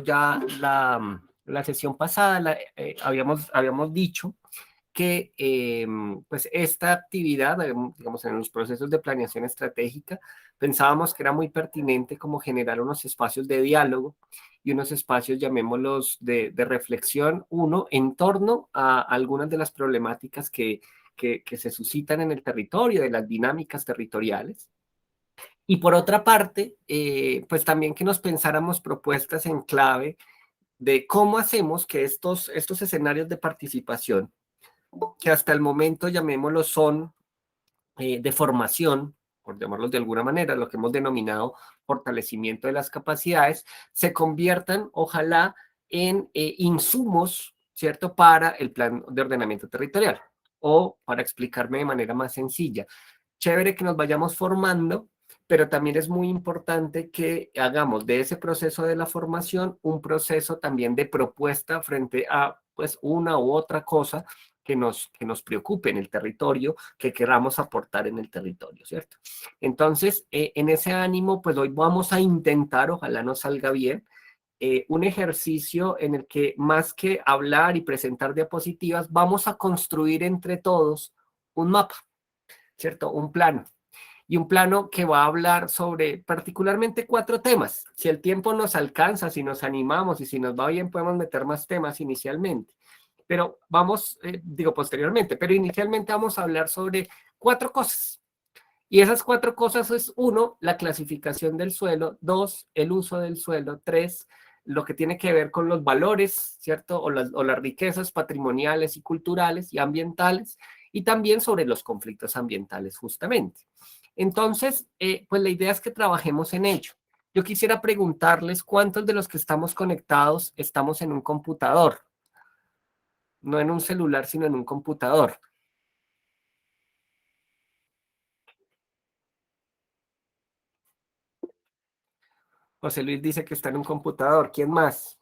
ya la sesión pasada, habíamos dicho que pues esta actividad, digamos, en los procesos de planeación estratégica, pensábamos que era muy pertinente como generar unos espacios de diálogo y unos espacios, llamémoslos, de reflexión, uno, en torno a algunas de las problemáticas que se suscitan en el territorio, de las dinámicas territoriales. Y por otra parte, pues también que nos pensáramos propuestas en clave de cómo hacemos que estos escenarios de participación, que hasta el momento, llamémoslo, son de formación, por llamarlos de alguna manera, lo que hemos denominado fortalecimiento de las capacidades, se conviertan, ojalá, en insumos, ¿cierto?, para el plan de ordenamiento territorial. O, para explicarme de manera más sencilla, chévere que nos vayamos formando, pero también es muy importante que hagamos de ese proceso de la formación un proceso también de propuesta frente a pues una u otra cosa que nos preocupe en el territorio, que queramos aportar en el territorio, ¿cierto? Entonces, en ese ánimo, pues hoy vamos a intentar, ojalá nos salga bien, un ejercicio en el que más que hablar y presentar diapositivas, vamos a construir entre todos un mapa, ¿cierto? Un plano. Y un plano que va a hablar sobre particularmente 4 temas. Si el tiempo nos alcanza, si nos animamos y si nos va bien, podemos meter más temas inicialmente. Pero vamos, digo posteriormente, pero inicialmente vamos a hablar sobre 4 cosas. Y esas 4 cosas es, 1, la clasificación del suelo; 2, el uso del suelo; 3, lo que tiene que ver con los valores, ¿cierto? O las riquezas patrimoniales y culturales y ambientales, y también sobre los conflictos ambientales, justamente. Entonces, pues la idea es que trabajemos en ello. Yo quisiera preguntarles cuántos de los que estamos conectados estamos en un computador, no en un celular, sino en un computador. José Luis dice que está en un computador. ¿Quién más?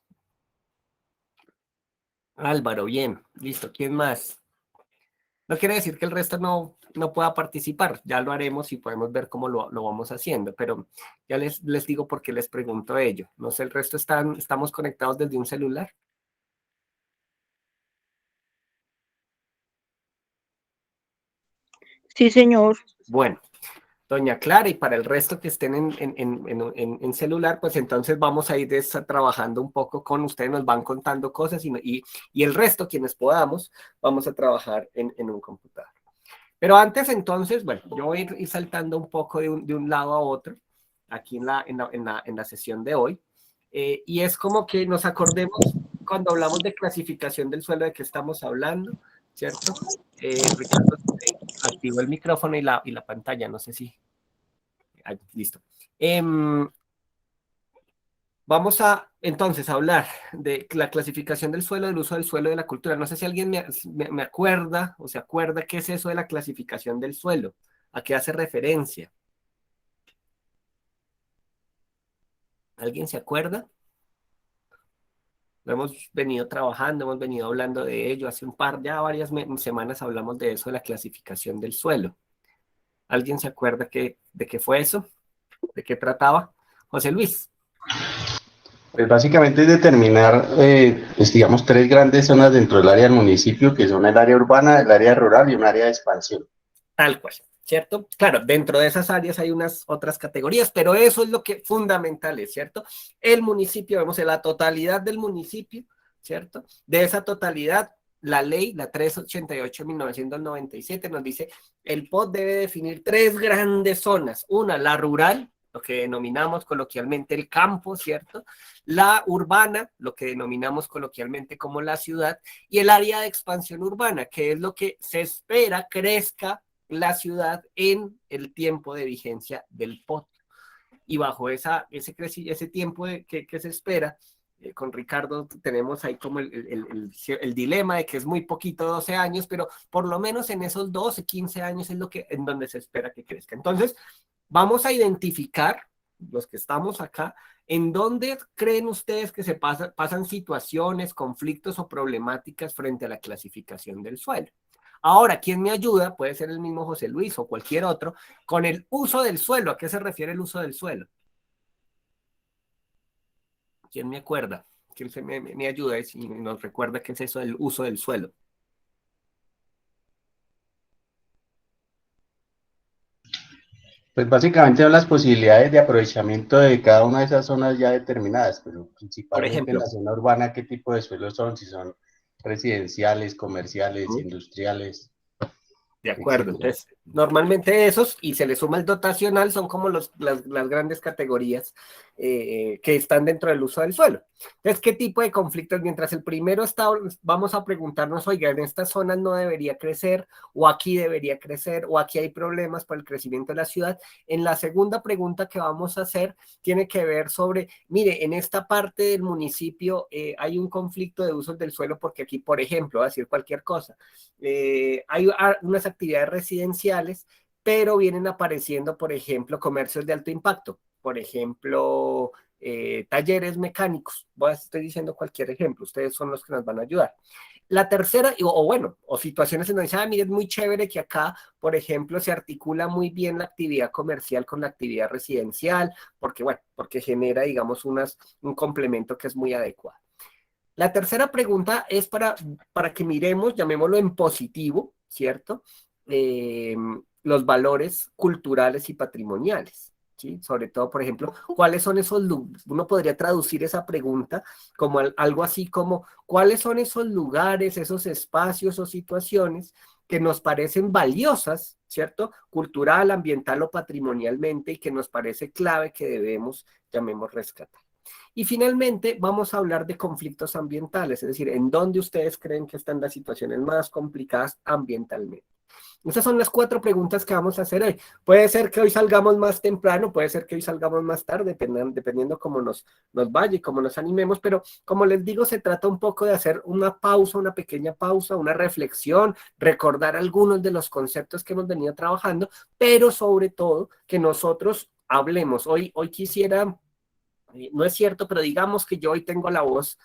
Álvaro, bien, listo. ¿Quién más? No quiere decir que el resto no pueda participar, ya lo haremos y podemos ver cómo lo vamos haciendo, pero ya les digo por qué les pregunto ello. No sé, el resto estamos conectados desde un celular. Sí, señor. Bueno, doña Clara, y para el resto que estén en celular, pues entonces vamos a ir trabajando un poco con ustedes, nos van contando cosas y el resto, quienes podamos, vamos a trabajar en un computador. Pero antes entonces, bueno, yo voy a ir saltando un poco de un lado a otro, aquí en la sesión de hoy, y es como que nos acordemos cuando hablamos de clasificación del suelo de qué estamos hablando, ¿cierto? Ricardo activó el micrófono y la pantalla, no sé si... listo. Vamos a entonces hablar de la clasificación del suelo, del uso del suelo, de la cultura. No sé si alguien me acuerda o se acuerda qué es eso de la clasificación del suelo, a qué hace referencia. ¿Alguien se acuerda? Lo hemos venido trabajando, hemos venido hablando de ello. Hace ya varias semanas hablamos de eso, de la clasificación del suelo. ¿Alguien se acuerda de qué fue eso? ¿De qué trataba? José Luis. Pues básicamente es determinar, pues digamos, 3 grandes zonas dentro del área del municipio, que son el área urbana, el área rural y un área de expansión. Tal cual, ¿cierto? Claro, dentro de esas áreas hay unas otras categorías, pero eso es lo que fundamental es, ¿cierto? El municipio, vemos en la totalidad del municipio, ¿cierto? De esa totalidad, la ley, la 388 de 1997, nos dice, el POT debe definir 3 grandes zonas. Una, la rural, lo que denominamos coloquialmente el campo, ¿cierto? La urbana, lo que denominamos coloquialmente como la ciudad, y el área de expansión urbana, que es lo que se espera crezca la ciudad en el tiempo de vigencia del POT. Y bajo ese tiempo que se espera, con Ricardo tenemos ahí como el dilema de que es muy poquito, 12 años, pero por lo menos en esos 12, 15 años es en donde se espera que crezca. Entonces, vamos a identificar, los que estamos acá, en dónde creen ustedes que se pasan situaciones, conflictos o problemáticas frente a la clasificación del suelo. Ahora, ¿quién me ayuda? Puede ser el mismo José Luis o cualquier otro, con el uso del suelo. ¿A qué se refiere el uso del suelo? ¿Quién me acuerda? ¿Quién me ayuda y nos recuerda qué es eso del uso del suelo? Pues básicamente son las posibilidades de aprovechamiento de cada una de esas zonas ya determinadas, pero Por principalmente en la ejemplo, zona urbana, ¿qué tipo de suelos son? Si son residenciales, comerciales, ¿Mm? industriales, De acuerdo, etcétera. entonces normalmente esos y se le suma el dotacional son como las grandes categorías que están dentro del uso del suelo. Entonces, ¿qué tipo de conflictos? Mientras el primero está, vamos a preguntarnos, oiga, en estas zonas no debería crecer o aquí debería crecer o aquí hay problemas para el crecimiento de la ciudad. En la segunda pregunta que vamos a hacer tiene que ver sobre, mire, en esta parte del municipio hay un conflicto de usos del suelo porque aquí, por ejemplo, voy a decir cualquier cosa, hay unas actividades residenciales, pero vienen apareciendo, por ejemplo, comercios de alto impacto, por ejemplo, talleres mecánicos. Estoy diciendo cualquier ejemplo, ustedes son los que nos van a ayudar. La tercera, o bueno, o situaciones en donde dice, mire, es muy chévere que acá, por ejemplo, se articula muy bien la actividad comercial con la actividad residencial, porque, bueno, porque genera, digamos, un complemento que es muy adecuado. La tercera pregunta es para que miremos, llamémoslo en positivo, ¿cierto? Eh, los valores culturales y patrimoniales, ¿sí? Sobre todo, por ejemplo, ¿cuáles son esos lugares? Uno podría traducir esa pregunta como algo así como, ¿cuáles son esos lugares, esos espacios o situaciones que nos parecen valiosas, ¿cierto? Cultural, ambiental o patrimonialmente y que nos parece clave que debemos, llamemos, rescatar. Y finalmente vamos a hablar de conflictos ambientales, es decir, en dónde ustedes creen que están las situaciones más complicadas ambientalmente. Estas son las 4 preguntas que vamos a hacer hoy. Puede ser que hoy salgamos más temprano, puede ser que hoy salgamos más tarde, dependiendo cómo nos vaya y cómo nos animemos, pero como les digo, se trata un poco de hacer una pausa, una pequeña pausa, una reflexión, recordar algunos de los conceptos que hemos venido trabajando, pero sobre todo que nosotros hablemos. Hoy quisiera no es cierto, pero digamos que yo hoy tengo la voz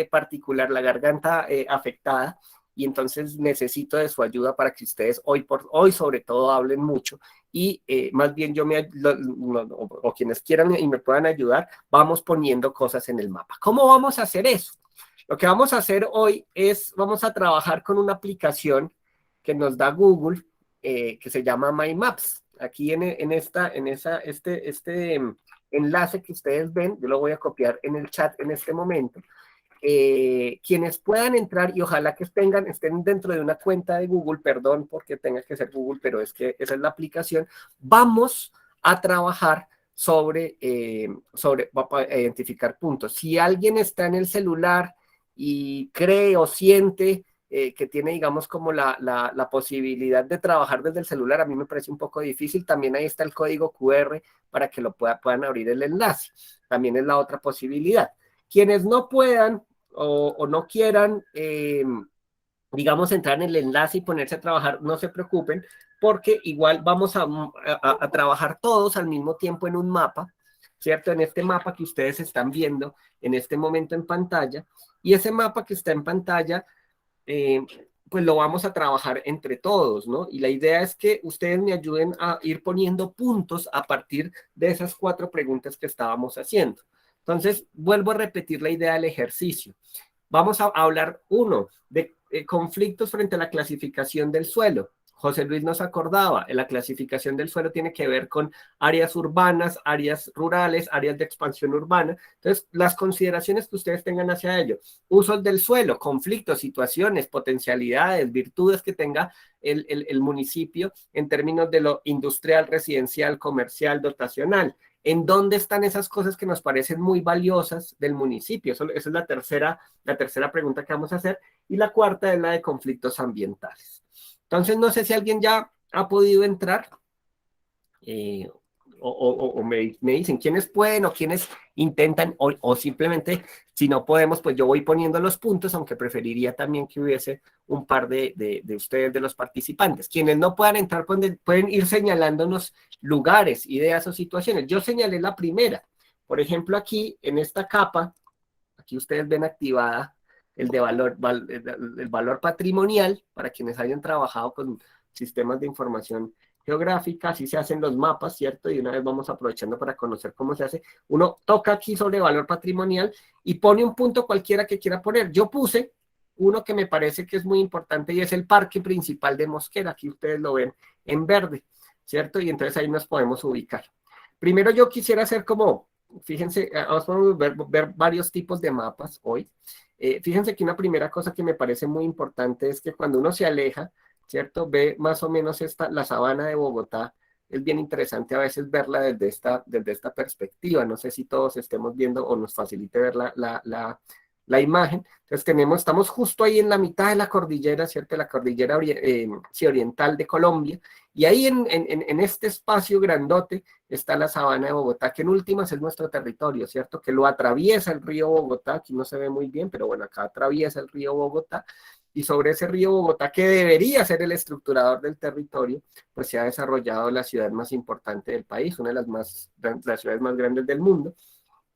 particular, la garganta afectada, y entonces necesito de su ayuda para que ustedes hoy sobre todo hablen mucho y más bien o quienes quieran y me puedan ayudar, vamos poniendo cosas en el mapa. ¿Cómo vamos a hacer eso? Lo que vamos a hacer hoy es, vamos a trabajar con una aplicación que nos da Google, que se llama My Maps. Aquí este enlace que ustedes ven, yo lo voy a copiar en el chat en este momento. Quienes puedan entrar y ojalá que estén dentro de una cuenta de Google, perdón porque tenga que ser Google, pero es que esa es la aplicación, vamos a trabajar para identificar puntos. Si alguien está en el celular y cree o siente que tiene, digamos, como la posibilidad de trabajar desde el celular, a mí me parece un poco difícil. También ahí está el código QR para que puedan abrir el enlace. También es la otra posibilidad. Quienes no puedan o no quieran, digamos, entrar en el enlace y ponerse a trabajar, no se preocupen, porque igual vamos a trabajar todos al mismo tiempo en un mapa, ¿cierto? En este mapa que ustedes están viendo en este momento en pantalla, y ese mapa que está en pantalla eh, pues lo vamos a trabajar entre todos, ¿no? Y la idea es que ustedes me ayuden a ir poniendo puntos a partir de esas 4 preguntas que estábamos haciendo. Entonces, vuelvo a repetir la idea del ejercicio. Vamos a hablar, uno, de conflictos frente a la clasificación del suelo. José Luis nos acordaba, la clasificación del suelo tiene que ver con áreas urbanas, áreas rurales, áreas de expansión urbana. Entonces, las consideraciones que ustedes tengan hacia ello. Usos del suelo, conflictos, situaciones, potencialidades, virtudes que tenga el municipio en términos de lo industrial, residencial, comercial, dotacional. ¿En dónde están esas cosas que nos parecen muy valiosas del municipio? Esa es la tercera pregunta que vamos a hacer. Y la cuarta es la de conflictos ambientales. Entonces, no sé si alguien ya ha podido entrar eh, o me dicen quiénes pueden o quiénes intentan o simplemente si no podemos, pues yo voy poniendo los puntos, aunque preferiría también que hubiese un par de ustedes, de los participantes. Quienes no puedan entrar pueden ir señalándonos lugares, ideas o situaciones. Yo señalé la primera. Por ejemplo, aquí en esta capa, aquí ustedes ven activada el valor patrimonial para quienes hayan trabajado con sistemas de información geográfica, así se hacen los mapas, ¿cierto? Y una vez vamos aprovechando para conocer cómo se hace. Uno toca aquí sobre valor patrimonial y pone un punto cualquiera que quiera poner. Yo puse uno que me parece que es muy importante y es el parque principal de Mosquera. Aquí ustedes lo ven en verde, ¿cierto? Y entonces ahí nos podemos ubicar. Primero yo quisiera hacer como, fíjense, vamos a ver varios tipos de mapas hoy. Fíjense que una primera cosa que me parece muy importante es que cuando uno se aleja, ¿cierto? Ve más o menos la sabana de Bogotá. Es bien interesante a veces verla desde esta perspectiva. No sé si todos estemos viendo o nos facilite ver la imagen. Entonces estamos justo ahí en la mitad de la cordillera, ¿cierto? La cordillera oriental de Colombia. Y ahí en este espacio grandote está la sabana de Bogotá, que en últimas es nuestro territorio, ¿cierto? Que lo atraviesa el río Bogotá, aquí no se ve muy bien, pero bueno, acá atraviesa el río Bogotá, y sobre ese río Bogotá, que debería ser el estructurador del territorio, pues se ha desarrollado la ciudad más importante del país, una de las ciudades más grandes del mundo,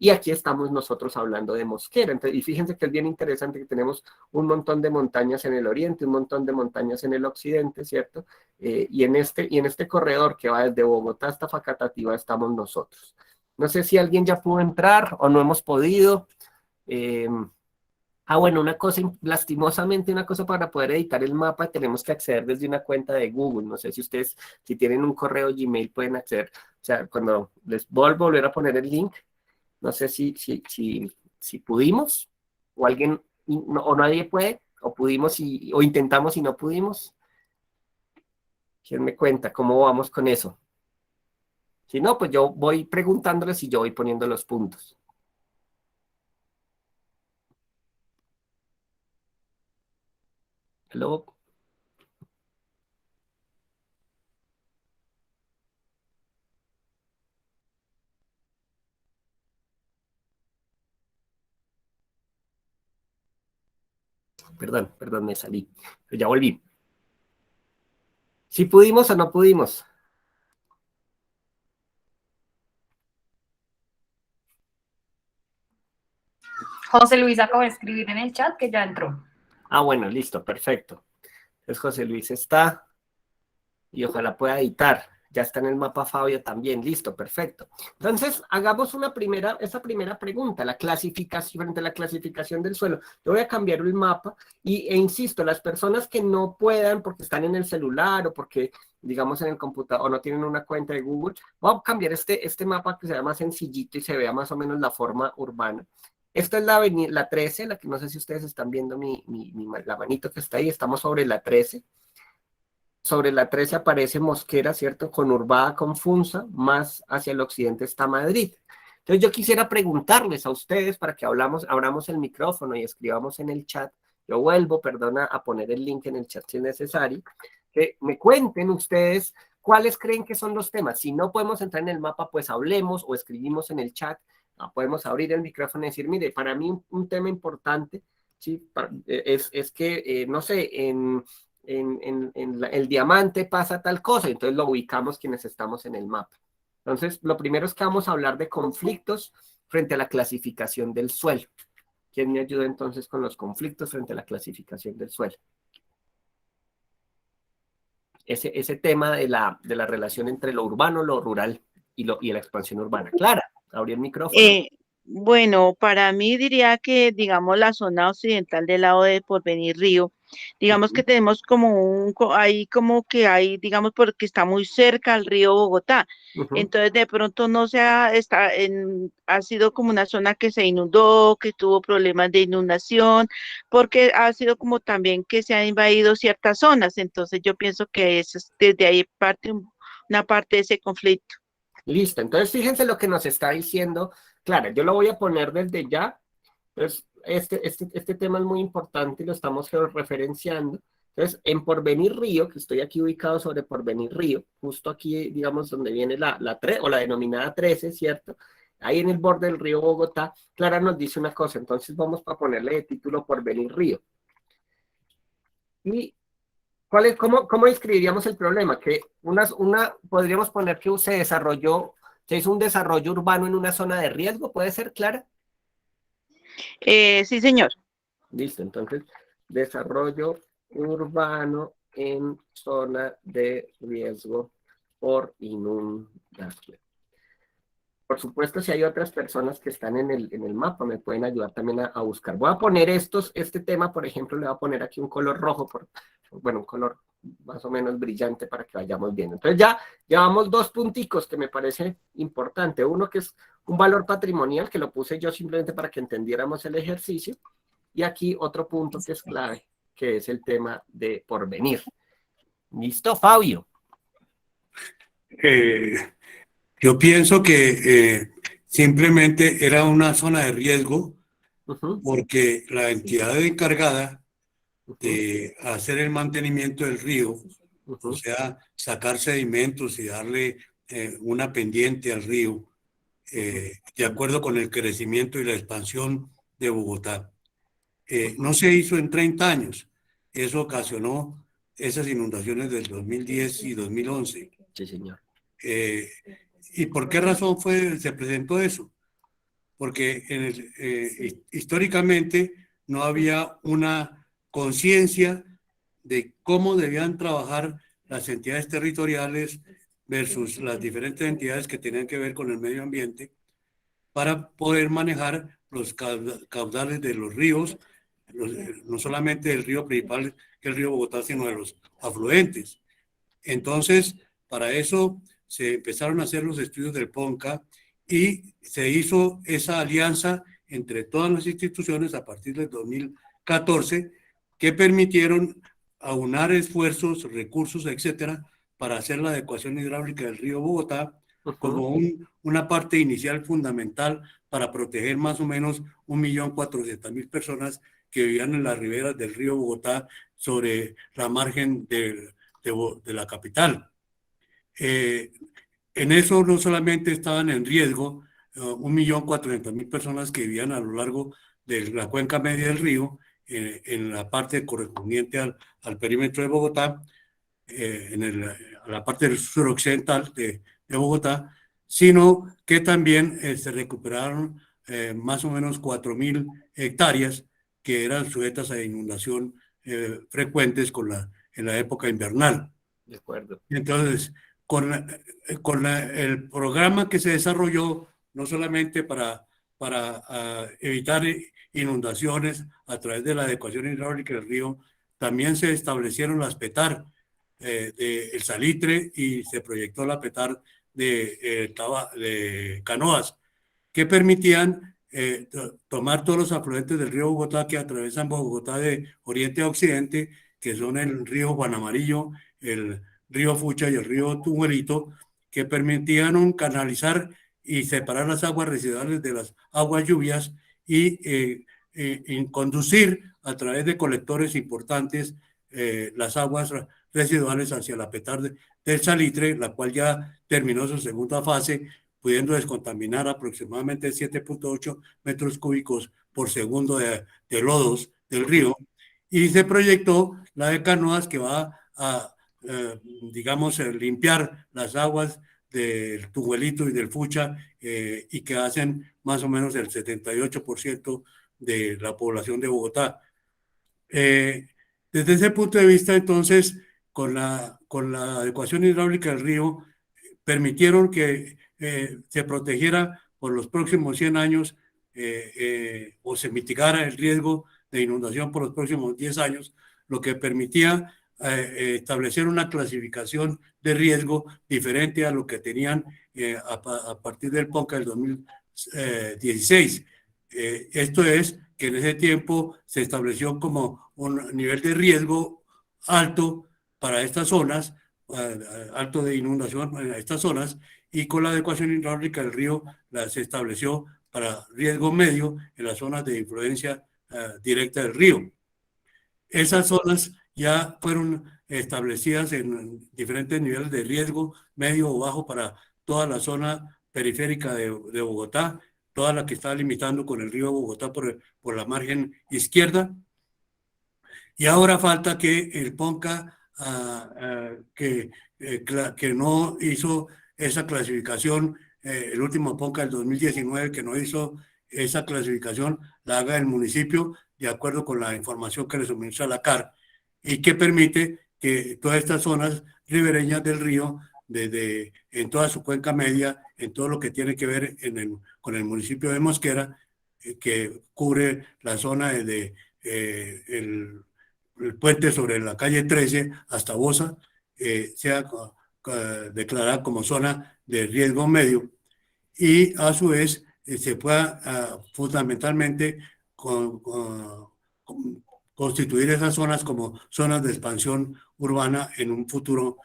y aquí estamos nosotros hablando de Mosquera. Entonces, y fíjense que es bien interesante que tenemos un montón de montañas en el oriente, un montón de montañas en el occidente, ¿cierto? Y en este corredor que va desde Bogotá hasta Facatativá estamos nosotros. No sé si alguien ya pudo entrar o no hemos podido. Eh, bueno, una cosa, lastimosamente, una cosa para poder editar el mapa, tenemos que acceder desde una cuenta de Google. No sé si ustedes, si tienen un correo Gmail, pueden acceder. O sea, cuando les voy a volver a poner el link, no sé si pudimos, o alguien, o nadie puede, o pudimos o intentamos y no pudimos. ¿Quién me cuenta cómo vamos con eso? Si no, pues yo voy preguntándoles y yo voy poniendo los puntos. Hello. Perdón, me salí. Pero ya volví. ¿Si pudimos o no pudimos? José Luis acaba de escribir en el chat que ya entró. Bueno, listo, perfecto. Entonces José Luis está y ojalá pueda editar. Ya está en el mapa Fabio también, listo, perfecto. Entonces, hagamos esa primera pregunta, la clasificación, frente a la clasificación del suelo. Yo voy a cambiar el mapa e insisto, las personas que no puedan porque están en el celular o porque, digamos, en el computador o no tienen una cuenta de Google, voy a cambiar este mapa que sea más sencillito y se vea más o menos la forma urbana. Esta es la 13, la que no sé si ustedes están viendo la manito que está ahí, estamos sobre la 13. Sobre la 13 aparece Mosquera, ¿cierto? Conurbada con Funza, más hacia el occidente está Madrid. Entonces yo quisiera preguntarles a ustedes para que abramos el micrófono y escribamos en el chat. Yo vuelvo, perdona, a poner el link en el chat si es necesario. Que me cuenten ustedes cuáles creen que son los temas. Si no podemos entrar en el mapa, pues hablemos o escribimos en el chat. Podemos abrir el micrófono y decir, mire, para mí un tema importante, ¿sí? Es que, no sé, el diamante pasa tal cosa, entonces lo ubicamos quienes estamos en el mapa. Entonces, lo primero es que vamos a hablar de conflictos frente a la clasificación del suelo. ¿Quién me ayuda entonces con los conflictos frente a la clasificación del suelo? Ese tema de la relación entre lo urbano, lo rural y la expansión urbana. Clara, abrí el micrófono. Bueno, para mí diría que, digamos, la zona occidental del lado de Porvenir Río, digamos que tenemos como ahí como que hay, digamos, porque está muy cerca al río Bogotá, entonces de pronto no se ha, ha sido como una zona que se inundó, que tuvo problemas de inundación, porque ha sido como también que se han invadido ciertas zonas, entonces yo pienso que desde ahí parte una parte de ese conflicto. Listo, entonces fíjense lo que nos está diciendo. Claro, yo lo voy a poner desde ya. Entonces, este tema es muy importante y lo estamos georreferenciando. Entonces, en Porvenir Río, que estoy aquí ubicado sobre Porvenir Río, justo aquí, digamos, donde viene la denominada 13, ¿cierto? Ahí en el borde del río Bogotá, Clara nos dice una cosa, entonces vamos a ponerle de título Porvenir Río. ¿Y cómo describiríamos el problema? Que podríamos poner que se hizo un desarrollo urbano en una zona de riesgo, ¿puede ser, Clara? Sí, señor. Listo, entonces, desarrollo urbano en zona de riesgo por inundación. Por supuesto, si hay otras personas que están en el mapa, me pueden ayudar también a buscar. Voy a poner este tema, por ejemplo, le voy a poner aquí un color rojo, bueno, un color más o menos brillante para que vayamos viendo. Entonces ya llevamos 2 punticos que me parece importante. Uno que es un valor patrimonial, que lo puse yo simplemente para que entendiéramos el ejercicio. Y aquí otro punto que es clave, que es el tema de porvenir. ¿Listo, Fabio? Yo pienso que simplemente era una zona de riesgo porque la entidad encargada de hacer el mantenimiento del río, o sea, sacar sedimentos y darle una pendiente al río, de acuerdo con el crecimiento y la expansión de Bogotá. No se hizo en 30 años. Eso ocasionó esas inundaciones del 2010 y 2011. Sí, señor. ¿Y por qué razón se presentó eso? Porque históricamente no había una conciencia de cómo debían trabajar las entidades territoriales versus las diferentes entidades que tenían que ver con el medio ambiente para poder manejar los caudales de los ríos, no solamente del río principal, que es el río Bogotá, sino de los afluentes. Entonces, para eso se empezaron a hacer los estudios del PONCA y se hizo esa alianza entre todas las instituciones a partir del 2014 que permitieron aunar esfuerzos, recursos, etcétera, para hacer la adecuación hidráulica del río Bogotá como una parte inicial fundamental para proteger más o menos 1.400.000 personas que vivían en las riberas del río Bogotá sobre la margen de la capital. En eso no solamente estaban en riesgo 1.400.000 personas que vivían a lo largo de la cuenca media del río, en la parte correspondiente al perímetro de Bogotá, a la parte suroccidental de Bogotá, sino que también se recuperaron más o menos 4.000 hectáreas que eran sujetas a inundación frecuentes en la época invernal. De acuerdo. Entonces, con el programa que se desarrolló, no solamente para evitar inundaciones a través de la adecuación hidráulica del río, también se establecieron las PETAR del Salitre y se proyectó la PETAR de Canoas, que permitían tomar todos los afluentes del río Bogotá que atravesan Bogotá de oriente a occidente, que son el río Juan Amarillo, el río Fucha y el río Tumuelito, que permitían canalizar y separar las aguas residuales de las aguas lluvias y conducir a través de colectores importantes las aguas residuales hacia la PETAR del Salitre, la cual ya terminó su segunda fase, pudiendo descontaminar aproximadamente 7.8 metros cúbicos por segundo de lodos del río, y se proyectó la de Canoas, que va a digamos, limpiar las aguas del Tumuelito y del Fucha y que hacen más o menos el 78% de la población de Bogotá. Desde ese punto de vista, entonces, con la adecuación hidráulica del río, permitieron que se protegiera por los próximos 100 años o se mitigara el riesgo de inundación por los próximos 10 años, lo que permitía establecer una clasificación de riesgo diferente a lo que tenían a partir del PONCA del 2016. Esto es que en ese tiempo se estableció como un nivel de riesgo alto para estas zonas, alto de inundación en estas zonas, y con la adecuación hidráulica del río se estableció para riesgo medio en las zonas de influencia directa del río. Esas zonas ya fueron establecidas en diferentes niveles de riesgo, medio o bajo, para toda la zona periférica de Bogotá, toda la que está limitando con el río Bogotá por la margen izquierda. Y ahora falta que el PONCA, que no hizo esa clasificación, el último PONCA del 2019, que no hizo esa clasificación, la haga el municipio de acuerdo con la información que le suministra la CAR, y que permite que todas estas zonas ribereñas del río en toda su cuenca media, en todo lo que tiene que ver con el municipio de Mosquera, que cubre la zona desde el puente sobre la calle 13 hasta Bosa, sea declarada como zona de riesgo medio, y a su vez se pueda fundamentalmente constituir esas zonas como zonas de expansión urbana en un futuro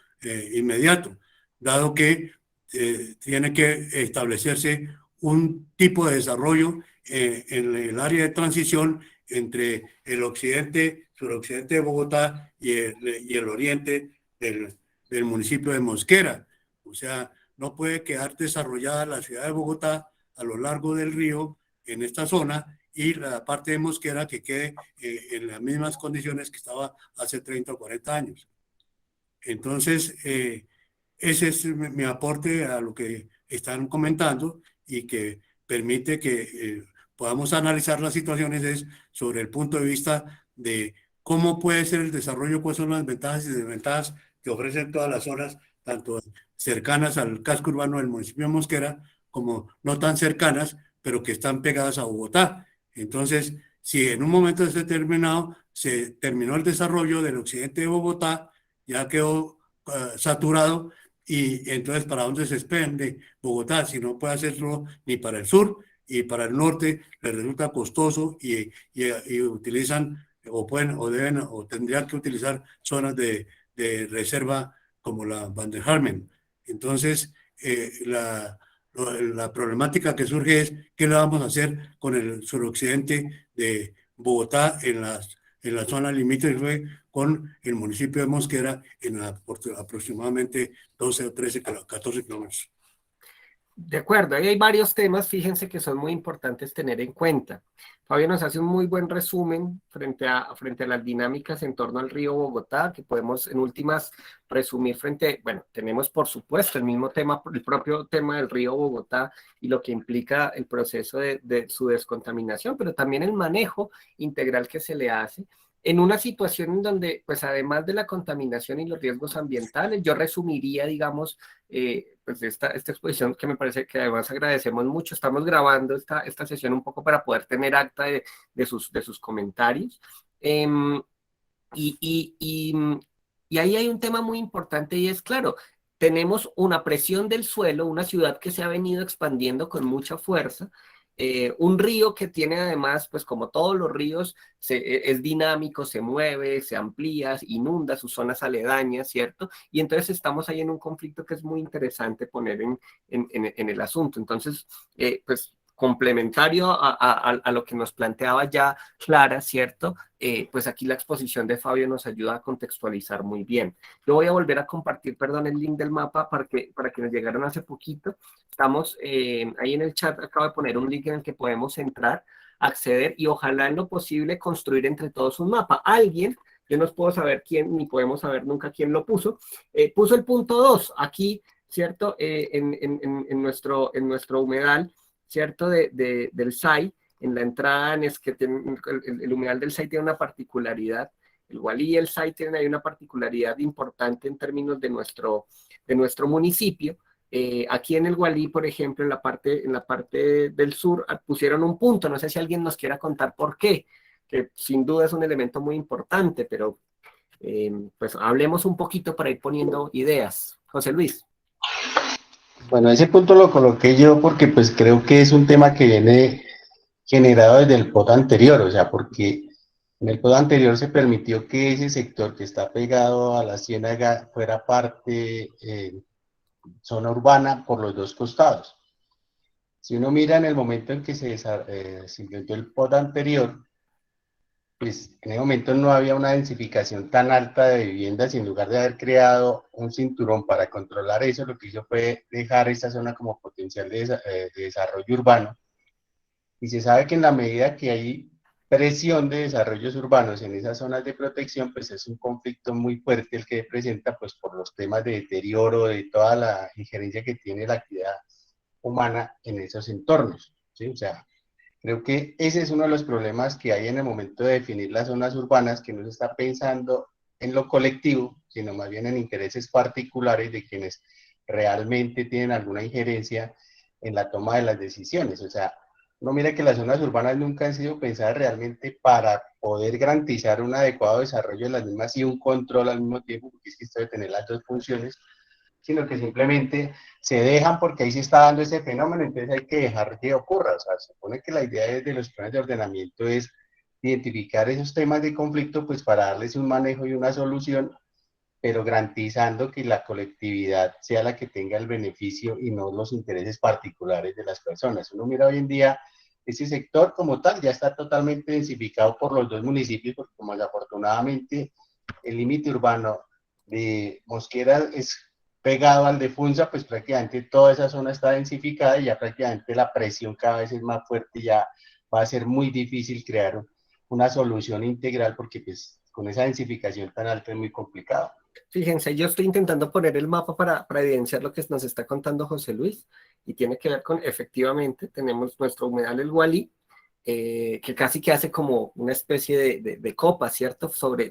inmediato, dado que tiene que establecerse un tipo de desarrollo en el área de transición entre el occidente, suroccidente de Bogotá y el oriente del municipio de Mosquera. O sea, no puede quedar desarrollada la ciudad de Bogotá a lo largo del río en esta zona y la parte de Mosquera que quede en las mismas condiciones que estaba hace 30 o 40 años. Entonces, ese es mi aporte a lo que están comentando y que permite que podamos analizar las situaciones es sobre el punto de vista de cómo puede ser el desarrollo, cuáles son las ventajas y desventajas que ofrecen todas las zonas, tanto cercanas al casco urbano del municipio de Mosquera, como no tan cercanas, pero que están pegadas a Bogotá. Entonces, si en un momento determinado se terminó el desarrollo del occidente de Bogotá, ya quedó saturado, y entonces ¿para dónde se expende Bogotá? Si no puede hacerlo ni para el sur y para el norte, les resulta costoso y utilizan o pueden o deben o tendrían que utilizar zonas de reserva como la Van der Harmen. Entonces, la problemática que surge es qué le vamos a hacer con el suroccidente de Bogotá en la zona limítrofe con el municipio de Mosquera en aproximadamente 12 o 13, 14 kilómetros. De acuerdo, ahí hay varios temas, fíjense que son muy importantes tener en cuenta. Fabio nos hace un muy buen resumen frente a las dinámicas en torno al río Bogotá, que podemos en últimas resumir bueno, tenemos por supuesto el mismo tema, el propio tema del río Bogotá y lo que implica el proceso de su descontaminación, pero también el manejo integral que se le hace en una situación en donde, pues además de la contaminación y los riesgos ambientales, yo resumiría, digamos, pues esta exposición que me parece que además agradecemos mucho. Estamos grabando esta sesión un poco para poder tener acta de sus comentarios. Y ahí hay un tema muy importante y es, claro, tenemos una presión del suelo, una ciudad que se ha venido expandiendo con mucha fuerza, un río que tiene además, pues como todos los ríos, es dinámico, se mueve, se amplía, inunda sus zonas aledañas, ¿cierto? Y entonces estamos ahí en un conflicto que es muy interesante poner en el asunto. Entonces, pues complementario a lo que nos planteaba ya Clara, ¿cierto? Pues aquí la exposición de Fabio nos ayuda a contextualizar muy bien. Yo voy a volver a compartir, perdón, el link del mapa para que nos llegaron hace poquito. Estamos ahí en el chat, acabo de poner un link en el que podemos entrar, acceder y ojalá en lo posible construir entre todos un mapa. Alguien, yo no puedo saber quién, ni podemos saber nunca quién lo puso el punto 2 aquí, ¿cierto? En nuestro humedal, ¿cierto? Del SAI, en la entrada, es que el humedal del SAI tiene una particularidad. El Gualí y el SAI tienen ahí una particularidad importante en términos de nuestro municipio. Aquí en el Gualí, por ejemplo, en la parte del sur, pusieron un punto. No sé si alguien nos quiera contar por qué, que sin duda es un elemento muy importante, pero pues hablemos un poquito para ir poniendo ideas. José Luis. Bueno, ese punto lo coloqué yo porque pues creo que es un tema que viene generado desde el POT anterior, o sea, porque en el POT anterior se permitió que ese sector que está pegado a la ciénaga fuera parte zona urbana por los dos costados. Si uno mira en el momento en que se inventó el POT anterior, pues en ese momento no había una densificación tan alta de viviendas y en lugar de haber creado un cinturón para controlar eso, lo que hizo fue dejar esa zona como potencial de desarrollo urbano. Y se sabe que en la medida que hay presión de desarrollos urbanos en esas zonas de protección, pues es un conflicto muy fuerte el que presenta, pues por los temas de deterioro, de toda la injerencia que tiene la actividad humana en esos entornos, ¿sí? O sea, creo que ese es uno de los problemas que hay en el momento de definir las zonas urbanas, que no se está pensando en lo colectivo, sino más bien en intereses particulares de quienes realmente tienen alguna injerencia en la toma de las decisiones. O sea, no mira que las zonas urbanas nunca han sido pensadas realmente para poder garantizar un adecuado desarrollo de las mismas y un control al mismo tiempo, porque es que esto debe tener las dos funciones, sino que simplemente se dejan porque ahí se está dando ese fenómeno, entonces hay que dejar que ocurra. O sea, se supone que la idea de los planes de ordenamiento es identificar esos temas de conflicto, pues para darles un manejo y una solución, pero garantizando que la colectividad sea la que tenga el beneficio y no los intereses particulares de las personas. Uno mira hoy en día, ese sector como tal ya está totalmente densificado por los dos municipios, porque como desafortunadamente el límite urbano de Mosquera es pegado al de Funza, pues prácticamente toda esa zona está densificada y ya prácticamente la presión cada vez es más fuerte y ya va a ser muy difícil crear una solución integral porque pues con esa densificación tan alta es muy complicado. Fíjense, yo estoy intentando poner el mapa para evidenciar lo que nos está contando José Luis y tiene que ver con, efectivamente, tenemos nuestro humedal El Gualí, que casi que hace como una especie de copa, ¿cierto?, sobre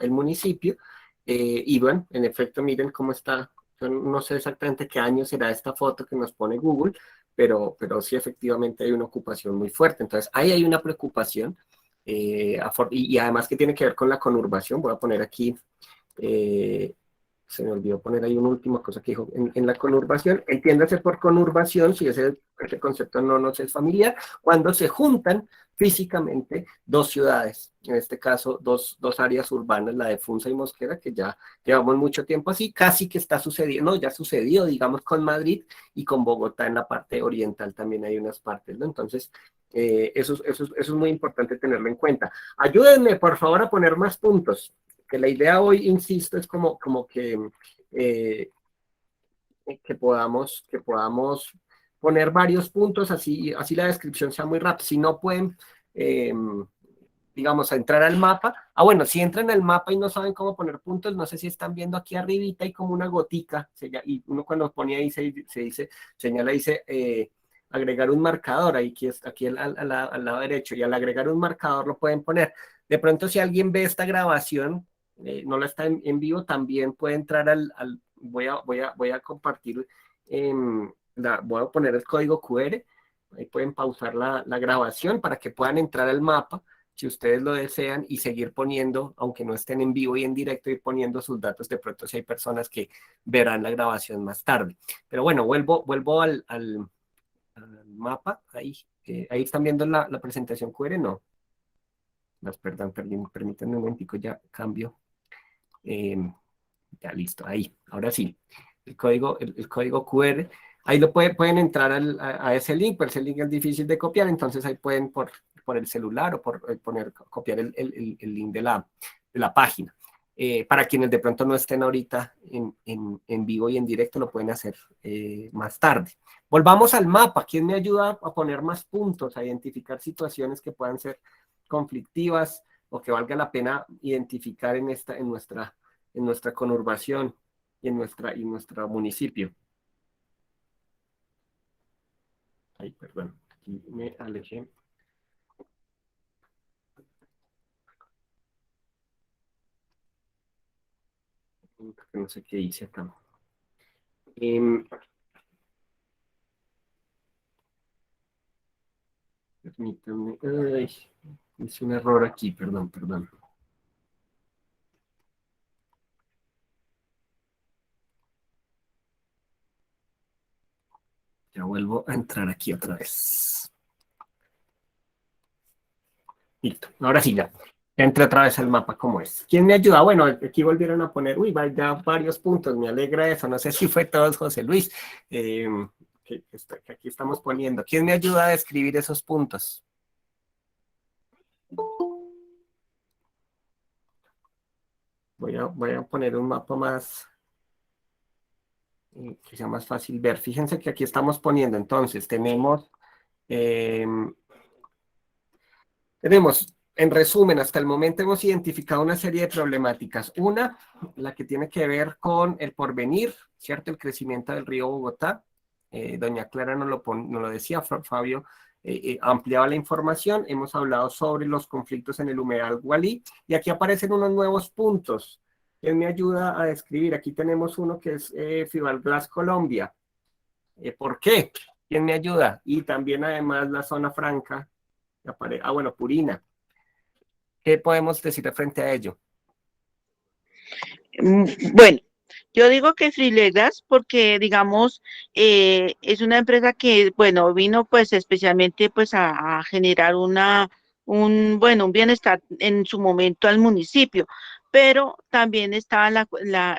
el municipio. Y bueno, en efecto, miren cómo está. Yo no sé exactamente qué año será esta foto que nos pone Google, pero sí efectivamente hay una ocupación muy fuerte. Entonces, ahí hay una preocupación y además que tiene que ver con la conurbación. Voy a poner aquí, se me olvidó poner ahí una última cosa que dijo, en la conurbación, entiéndase por conurbación, si ese concepto no nos es familiar, cuando se juntan físicamente dos ciudades, en este caso dos áreas urbanas, la de Funza y Mosquera, que ya llevamos mucho tiempo así, casi que está sucediendo, no, ya sucedió, digamos, con Madrid y con Bogotá en la parte oriental también hay unas partes, ¿no? Entonces, eso es muy importante tenerlo en cuenta. Ayúdenme, por favor, a poner más puntos, que la idea hoy, insisto, es como que podamos poner varios puntos, así la descripción sea muy rápida. Si no pueden, digamos, a entrar al mapa. Bueno, si entran al mapa y no saben cómo poner puntos, no sé si están viendo aquí arribita hay como una gotica, y uno cuando pone ahí se dice, señala, dice agregar un marcador, aquí al lado derecho, y al agregar un marcador lo pueden poner. De pronto, si alguien ve esta grabación, no la está en vivo, también puede entrar voy a compartir, voy a poner el código QR, ahí pueden pausar la grabación para que puedan entrar al mapa, si ustedes lo desean, y seguir poniendo, aunque no estén en vivo y en directo, ir poniendo sus datos, de pronto si hay personas que verán la grabación más tarde. Pero bueno, vuelvo al mapa, ahí están viendo la presentación QR, no. Perdón, permítanme un momentico, ya cambio. Ya listo, ahí, ahora sí. El código QR, ahí lo pueden entrar a ese link, pero ese link es difícil de copiar, entonces ahí pueden por el celular o copiar el link de la página. Para quienes de pronto no estén ahorita en vivo y en directo, lo pueden hacer más tarde. Volvamos al mapa. ¿Quién me ayuda a poner más puntos, a identificar situaciones que puedan ser conflictivas o que valga la pena identificar en nuestra conurbación y en nuestro municipio? Ay, perdón, aquí me alejé. No sé qué hice acá. Permítanme. Ay, hice un error aquí, perdón. Ya vuelvo a entrar aquí otra vez. Listo, ahora sí ya entré otra vez al mapa como es. ¿Quién me ayuda? Bueno, aquí volvieron a poner, ya varios puntos, me alegra eso, no sé si fue todos José Luis, que aquí estamos poniendo. ¿Quién me ayuda a describir esos puntos? Voy a poner un mapa más, que sea más fácil ver. Fíjense que aquí estamos poniendo, entonces, tenemos, en resumen, hasta el momento hemos identificado una serie de problemáticas. Una, la que tiene que ver con el porvenir, ¿cierto? El crecimiento del río Bogotá. Doña Clara nos lo decía, Fabio ampliaba la información. Hemos hablado sobre los conflictos en el humedal Gualí y aquí aparecen unos nuevos puntos. ¿Quién me ayuda a describir? Aquí tenemos uno que es Fiberglass Colombia. ¿Por qué? ¿Quién me ayuda? Y también además la zona franca. Bueno, Purina. ¿Qué podemos decir frente a ello? Bueno, yo digo que Fiberglass porque, digamos, es una empresa que, bueno, vino pues especialmente pues a generar bueno, un bienestar en su momento al municipio, pero también estaba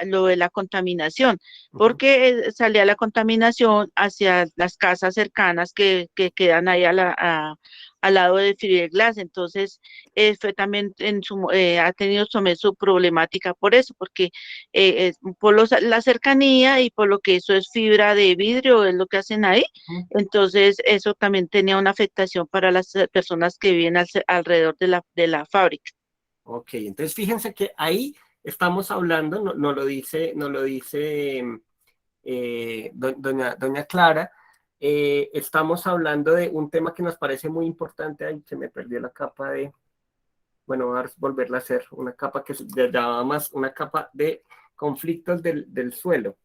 lo de la contaminación, porque salía la contaminación hacia las casas cercanas que quedan ahí al lado de Fiberglass, entonces fue también ha tenido también su problemática por eso, porque por la cercanía y por lo que eso es fibra de vidrio, es lo que hacen ahí. Entonces, eso también tenía una afectación para las personas que viven alrededor de la fábrica. Ok, entonces fíjense que ahí estamos hablando, no lo dice, doña Clara, estamos hablando de un tema que nos parece muy importante. Ay, se me perdió la capa de, bueno, vamos a volverla a hacer, una capa que se llama más una capa de conflictos del suelo,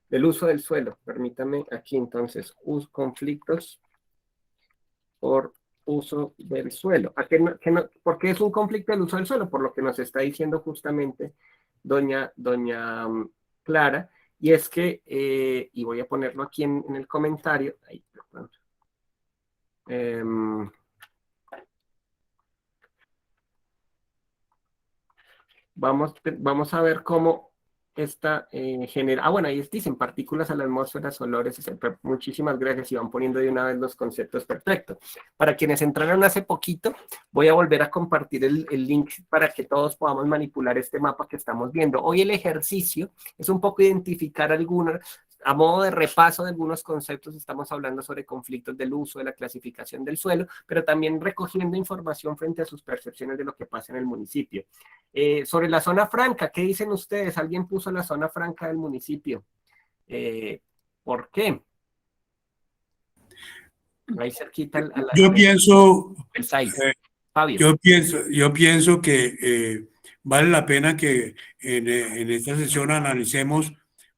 del uso del suelo. Permítame aquí entonces, conflictos por uso del suelo. ¿Por qué es un conflicto del uso del suelo? Por lo que nos está diciendo justamente doña Clara, y es que, y voy a ponerlo aquí en el comentario, ahí, vamos a ver cómo esta genera. Bueno, ahí dicen partículas a la atmósfera, olores, etc. Muchísimas gracias, y van poniendo de una vez los conceptos perfectos. Para quienes entraron hace poquito, voy a volver a compartir el link para que todos podamos manipular este mapa que estamos viendo. Hoy el ejercicio es un poco identificar a modo de repaso de algunos conceptos. Estamos hablando sobre conflictos del uso, de la clasificación del suelo, pero también recogiendo información frente a sus percepciones de lo que pasa en el municipio. Sobre la zona franca, ¿qué dicen ustedes? ¿Alguien puso la zona franca del municipio? ¿Por qué? Ahí cerquita Yo pienso, el SAI. Fabio. yo pienso que vale la pena que en esta sesión analicemos,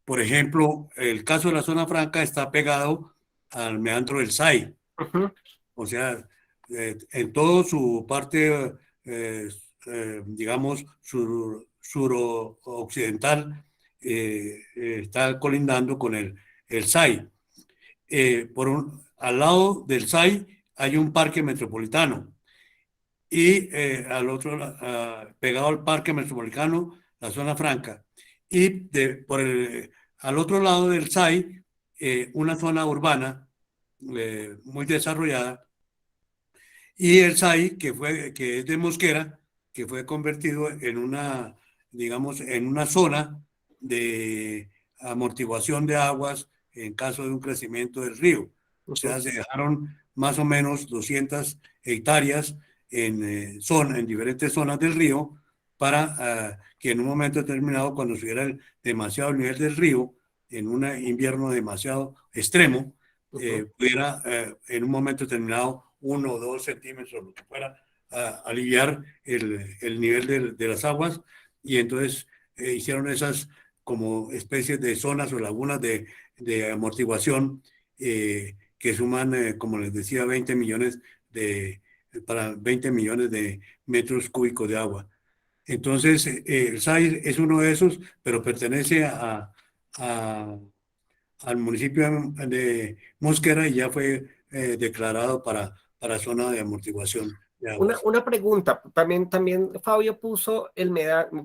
por ejemplo, el caso de la zona franca está pegado al meandro del SAI. O sea, en todo su parte, digamos, suroccidental, está colindando con el SAI. Al lado del SAI hay un parque metropolitano y pegado al parque metropolitano, la zona franca. Y al otro lado del SAI, una zona urbana muy desarrollada, y el SAI, que es de Mosquera, que fue convertido en digamos, en una zona de amortiguación de aguas en caso de un crecimiento del río. O sea, se dejaron más o menos 200 hectáreas en diferentes zonas del río para que en un momento determinado, cuando subiera demasiado el nivel del río, en un invierno demasiado extremo, pudiera en un momento determinado 1 o 2 centímetros, lo que fuera, aliviar el nivel de las aguas, y entonces hicieron esas como especies de zonas o lagunas de amortiguación que suman, como les decía, 20 millones para 20 millones de metros cúbicos de agua. Entonces, el SAI es uno de esos, pero pertenece al municipio de Mosquera y ya fue declarado para zona de amortiguación de aguas. Una pregunta, también Fabio puso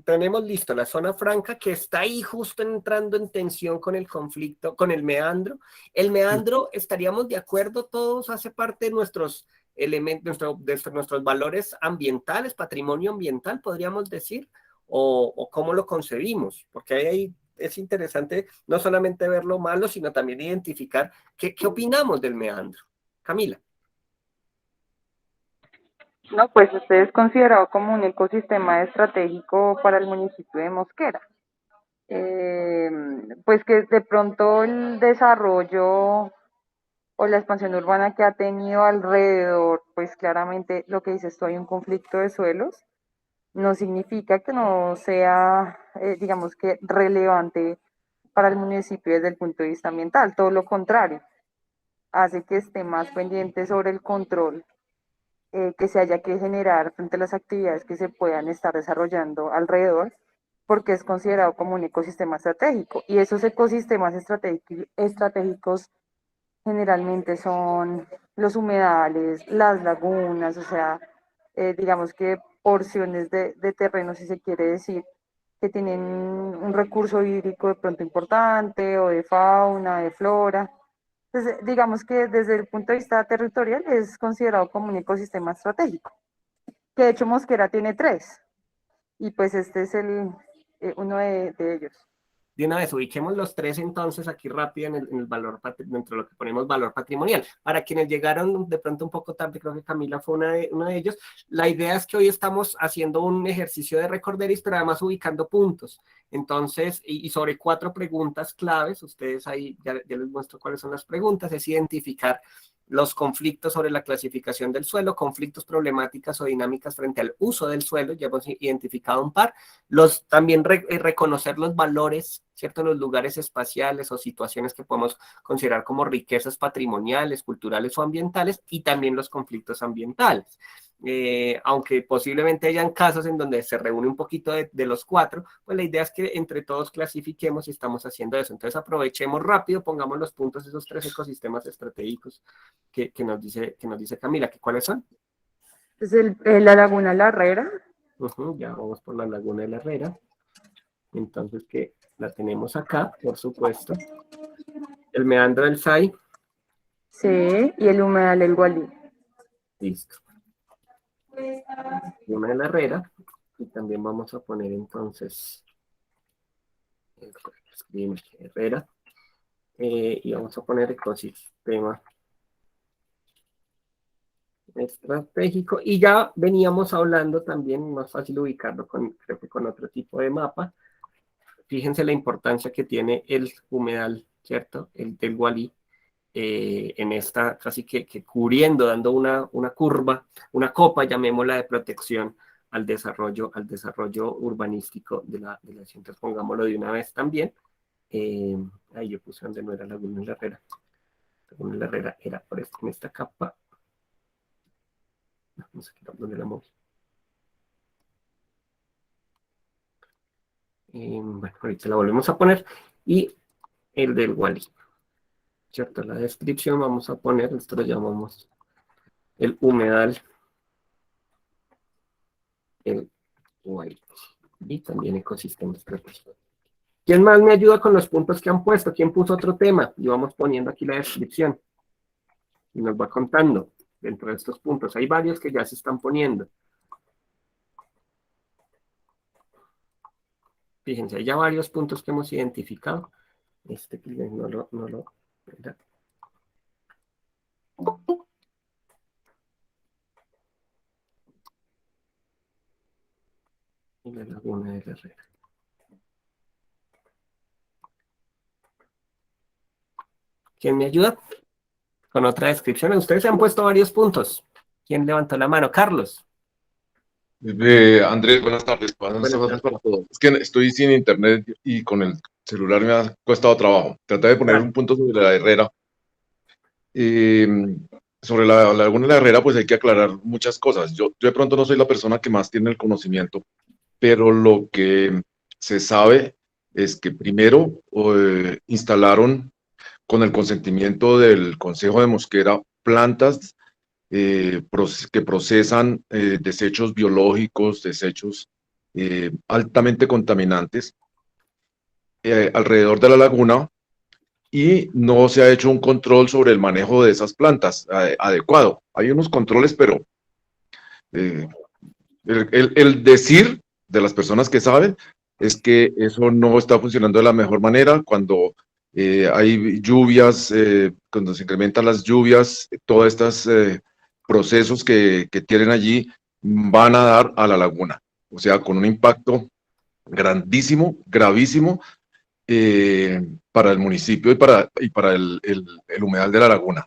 tenemos listo la zona franca que está ahí justo entrando en tensión con el conflicto, con el meandro. El meandro, ¿estaríamos de acuerdo todos? ¿Hace parte de nuestros elementos, de nuestros valores ambientales, patrimonio ambiental, podríamos decir? ¿O cómo lo concebimos? Porque ahí es interesante no solamente ver lo malo, sino también identificar qué opinamos del meandro. Camila. No, pues este es considerado como un ecosistema estratégico para el municipio de Mosquera. Pues que de pronto el desarrollo o la expansión urbana que ha tenido alrededor, pues claramente lo que dices tú, hay un conflicto de suelos, no significa que no sea, digamos que relevante para el municipio desde el punto de vista ambiental, todo lo contrario, hace que esté más pendiente sobre el control que se haya que generar frente a las actividades que se puedan estar desarrollando alrededor, porque es considerado como un ecosistema estratégico. Y esos ecosistemas estratégicos generalmente son los humedales, las lagunas, o sea, digamos que porciones de terreno, si se quiere decir, que tienen un recurso hídrico de pronto importante, o de fauna, de flora. Entonces, digamos que desde el punto de vista territorial es considerado como un ecosistema estratégico, que de hecho Mosquera tiene 3, y pues este es uno de ellos. De una vez, ubiquemos los 3 entonces aquí rápido en el valor, dentro de lo que ponemos valor patrimonial. Para quienes llegaron de pronto un poco tarde, creo que Camila fue uno de ellos, la idea es que hoy estamos haciendo un ejercicio de recorderis, pero además ubicando puntos. Entonces, y sobre 4 preguntas claves, ustedes ahí ya les muestro cuáles son las preguntas, es identificar los conflictos sobre la clasificación del suelo, conflictos, problemáticas o dinámicas frente al uso del suelo, ya hemos identificado un par, también reconocer los valores, ¿cierto?, en los lugares espaciales o situaciones que podemos considerar como riquezas patrimoniales, culturales o ambientales, y también los conflictos ambientales. Aunque posiblemente hayan casos en donde se reúne un poquito de los 4, pues la idea es que entre todos clasifiquemos y estamos haciendo eso. Entonces aprovechemos rápido, pongamos los puntos de esos 3 ecosistemas estratégicos que nos dice Camila. ¿Cuáles son? Es la Laguna La Herrera. Ya vamos por la Laguna de la Herrera. Entonces, que la tenemos acá, por supuesto. El meandro del Sai. Sí, y el humedal El Gualí. Listo. Laguna de la Herrera. Y también vamos a poner entonces escribimos Herrera. Y vamos a poner ecosistema estratégico, y ya veníamos hablando también, más fácil ubicarlo creo que con otro tipo de mapa. Fíjense la importancia que tiene el humedal, ¿cierto? El del Gualí, en esta, casi que cubriendo, dando una curva, una copa, llamémosla, de protección al desarrollo urbanístico de la ciudad. Entonces pongámoslo de una vez también. Ahí yo puse donde no era Laguna de la Herrera. Laguna de la Herrera era por en esta capa. No sé dónde la moví. Bueno, ahorita la volvemos a poner. Y el del Gualí, ¿cierto? La descripción vamos a poner, esto lo llamamos el humedal, el Gualí. Y también ecosistemas estratégicos. ¿Quién más me ayuda con los puntos que han puesto? ¿Quién puso otro tema? Y vamos poniendo aquí la descripción. Y nos va contando dentro de estos puntos. Hay varios que ya se están poniendo. Fíjense, hay ya varios puntos que hemos identificado. Este que no lo ¿verdad? Y la Laguna de la Herrera. ¿Quién me ayuda? Con otra descripción. Ustedes se han puesto varios puntos. ¿Quién levantó la mano? Carlos. Andrés, buenas tardes. Buenas tardes para todos. Es que estoy sin internet y con el celular me ha costado trabajo. Traté de poner un punto sobre la Herrera. Sobre la Laguna de la Herrera, pues hay que aclarar muchas cosas. Yo de pronto no soy la persona que más tiene el conocimiento, pero lo que se sabe es que primero instalaron con el consentimiento del Concejo de Mosquera plantas que procesan desechos biológicos, desechos altamente contaminantes alrededor de la laguna, y no se ha hecho un control sobre el manejo de esas plantas adecuado. Hay unos controles, pero el decir de las personas que saben es que eso no está funcionando de la mejor manera. Cuando hay lluvias, cuando se incrementan las lluvias, todos estos procesos que tienen allí van a dar a la laguna, o sea, con un impacto grandísimo, gravísimo para el municipio y para el humedal de la laguna.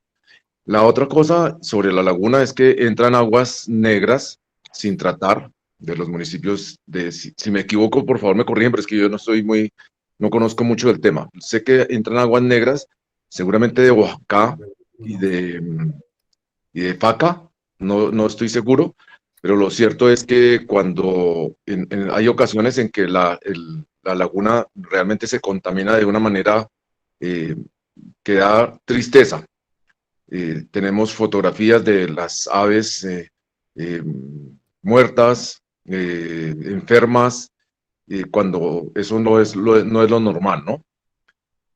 La otra cosa sobre la laguna es que entran aguas negras sin tratar de los municipios si me equivoco, por favor me corrigen, pero es que yo no conozco mucho del tema. Sé que entran aguas negras, seguramente de Oaxaca y de Faca, no estoy seguro, pero lo cierto es que cuando hay ocasiones en que la laguna realmente se contamina de una manera que da tristeza. Tenemos fotografías de las aves muertas, enfermas, cuando eso no es lo normal, ¿no?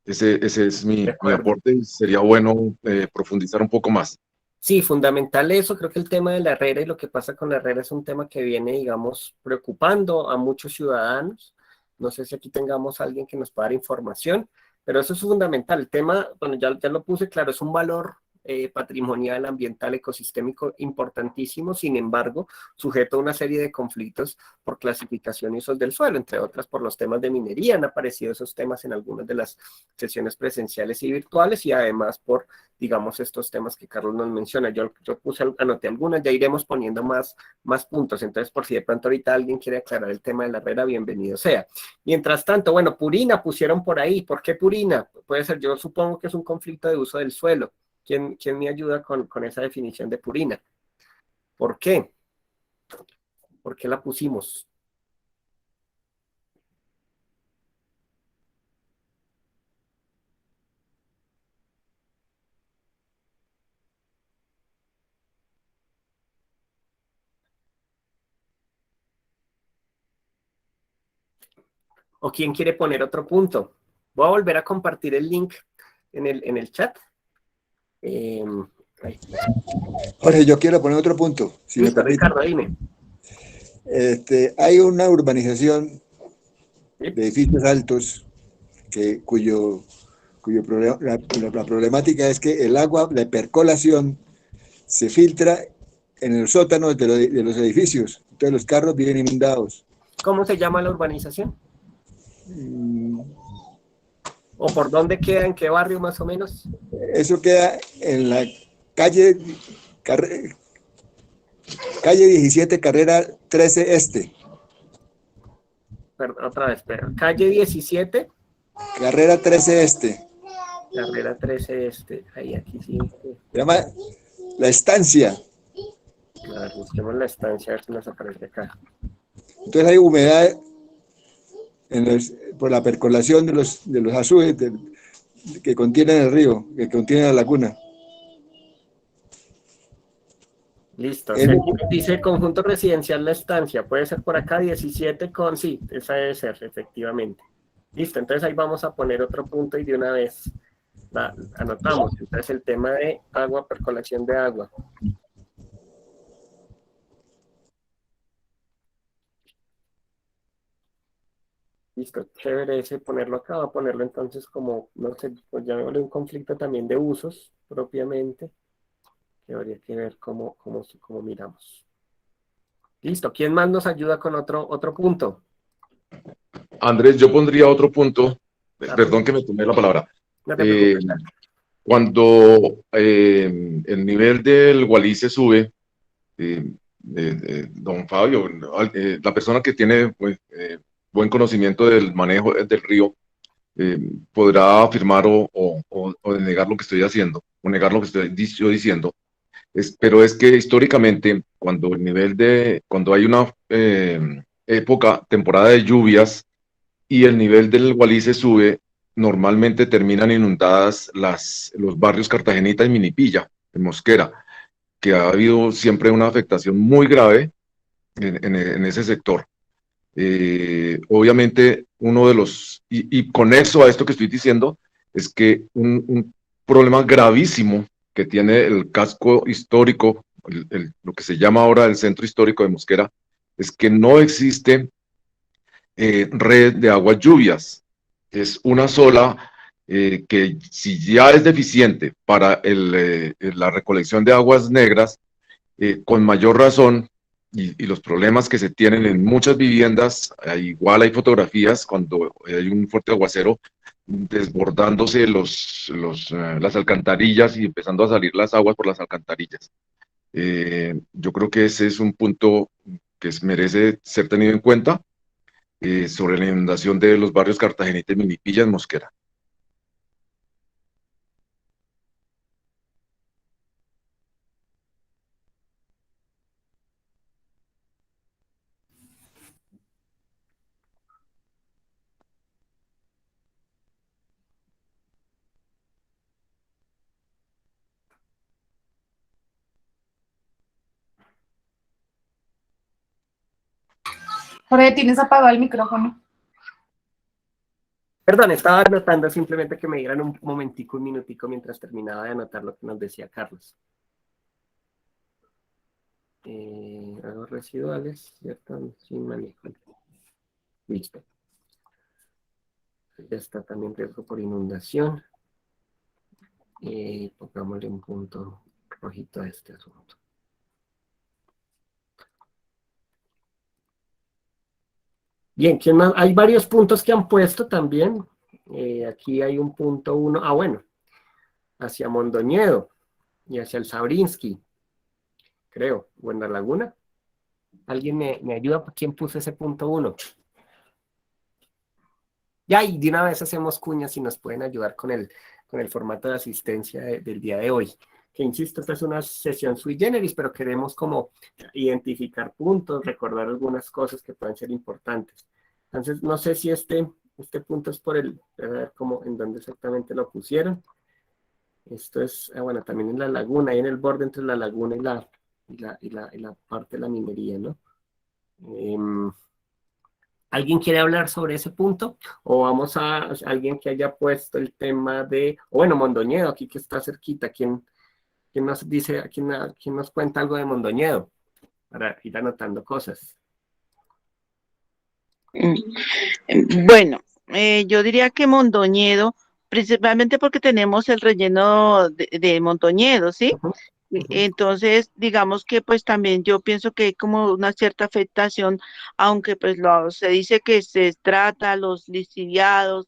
Ese es mi aporte y sería bueno profundizar un poco más. Sí, fundamental eso. Creo que el tema de la herrera y lo que pasa con la herrera es un tema que viene, digamos, preocupando a muchos ciudadanos. No sé si aquí tengamos a alguien que nos pueda dar información, pero eso es fundamental. El tema, bueno, ya lo puse claro, es un valor patrimonial, ambiental, ecosistémico importantísimo, sin embargo, sujeto a una serie de conflictos por clasificación y usos del suelo, entre otras por los temas de minería. Han aparecido esos temas en algunas de las sesiones presenciales y virtuales, y además por, digamos, estos temas que Carlos nos menciona. Yo anoté algunas, ya iremos poniendo más puntos. Entonces, por si de pronto ahorita alguien quiere aclarar el tema de la herrera, bienvenido sea. Mientras tanto, bueno, Purina pusieron por ahí. ¿Por qué Purina? Puede ser, yo supongo que es un conflicto de uso del suelo. ¿Quién me ayuda con esa definición de Purina? ¿Por qué? ¿Por qué la pusimos? ¿O quién quiere poner otro punto? Voy a volver a compartir el link en el chat. Jorge, yo quiero poner otro punto, si Listo, me permite. Ricardo, dime. Hay una urbanización ¿Sí? de edificios altos cuyo problema, la problemática es que el agua de percolación se filtra en los sótanos de los edificios. Entonces los carros viven inundados. ¿Cómo se llama la urbanización? ¿O por dónde queda? ¿En qué barrio más o menos? Eso queda en la calle 17, carrera 13 Este. Perdón, otra vez, pero calle 17. Carrera 13 Este. Carrera 13 Este. Ahí, aquí sí. Se llama La Estancia. Claro, busquemos La Estancia, a ver si nos aparece acá. Entonces hay humedad por la percolación de los azúes que contienen el río, que contiene la laguna. Listo. Dice conjunto residencial La Estancia. Puede ser por acá 17 con... Sí, esa debe ser, efectivamente. Listo, entonces ahí vamos a poner otro punto y de una vez anotamos. Entonces el tema de agua, percolación de agua. Listo, chévere ese ponerlo acá. Voy a ponerlo entonces como, no sé, pues llamémosle un conflicto también de usos propiamente, que habría que ver cómo miramos. Listo, ¿quién más nos ayuda con otro punto? Andrés, yo pondría otro punto, perdón que me tomé la palabra. No te preocupes. Cuando el nivel del Gualí se sube, don Fabio, la persona que tiene buen conocimiento del manejo del río, podrá afirmar o negar lo que estoy haciendo, o negar lo que estoy yo diciendo. Pero es que históricamente, cuando hay una temporada de lluvias y el nivel del Gualí se sube, normalmente terminan inundadas los barrios Cartagenita y Minipilla, en Mosquera, que ha habido siempre una afectación muy grave en ese sector. Obviamente, uno de los, y con eso a esto que estoy diciendo, es que un problema gravísimo que tiene el casco histórico, lo que se llama ahora el centro histórico de Mosquera, es que no existe red de aguas lluvias. Es una sola que si ya es deficiente para la recolección de aguas negras, con mayor razón, y los problemas que se tienen en muchas viviendas, igual hay fotografías cuando hay un fuerte aguacero desbordándose las alcantarillas y empezando a salir las aguas por las alcantarillas. Yo creo que ese es un punto que merece ser tenido en cuenta, sobre la inundación de los barrios Cartagenita y Milipilla en Mosquera. Jorge, tienes apagado el micrófono. Perdón, estaba anotando simplemente que me dieran un momentico, un minutico mientras terminaba de anotar lo que nos decía Carlos. Aguas residuales, ¿cierto? Sin manejo. Listo. Ya está también riesgo por inundación. Pongámosle un punto rojito a este asunto. Bien, ¿quién más? Hay varios puntos que han puesto también. Aquí hay un punto 1. Ah, bueno. Hacia Mondoñedo y hacia el Sabrinsky, creo, o en la Laguna. ¿Alguien me ayuda? ¿Quién puso ese punto 1? Ya, y de una vez hacemos cuñas y nos pueden ayudar con el formato de asistencia del día de hoy. Que insisto, esta es una sesión sui generis, pero queremos como identificar puntos, recordar algunas cosas que pueden ser importantes. Entonces, no sé si este punto es por a ver cómo, en dónde exactamente lo pusieron. Esto es, bueno, también en la laguna, ahí en el borde entre la laguna y la parte de la minería, ¿no? ¿Alguien quiere hablar sobre ese punto? ¿O vamos a alguien que haya puesto el tema de, bueno, Mondoñedo, aquí que está cerquita? ¿Quién nos dice, quién nos cuenta algo de Mondoñedo? Para ir anotando cosas. Bueno, yo diría que Mondoñedo, principalmente porque tenemos el relleno de Mondoñedo, ¿sí? Ujú, ujú. Entonces, digamos que pues también yo pienso que hay como una cierta afectación, aunque pues se dice que se trata a los lixiviados,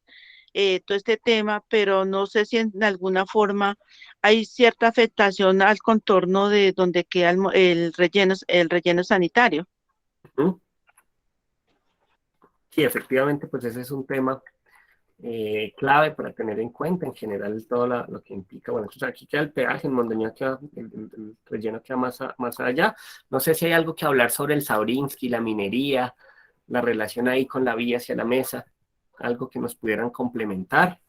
todo este tema, pero no sé si en alguna forma hay cierta afectación al contorno de donde queda el relleno sanitario. Ujú. Sí, efectivamente, pues ese es un tema clave para tener en cuenta en general todo lo que implica. Bueno, entonces aquí queda el peaje, en Mondoñedo queda, el relleno queda más allá. No sé si hay algo que hablar sobre el Sabrinsky, la minería, la relación ahí con la vía hacia la mesa, algo que nos pudieran complementar.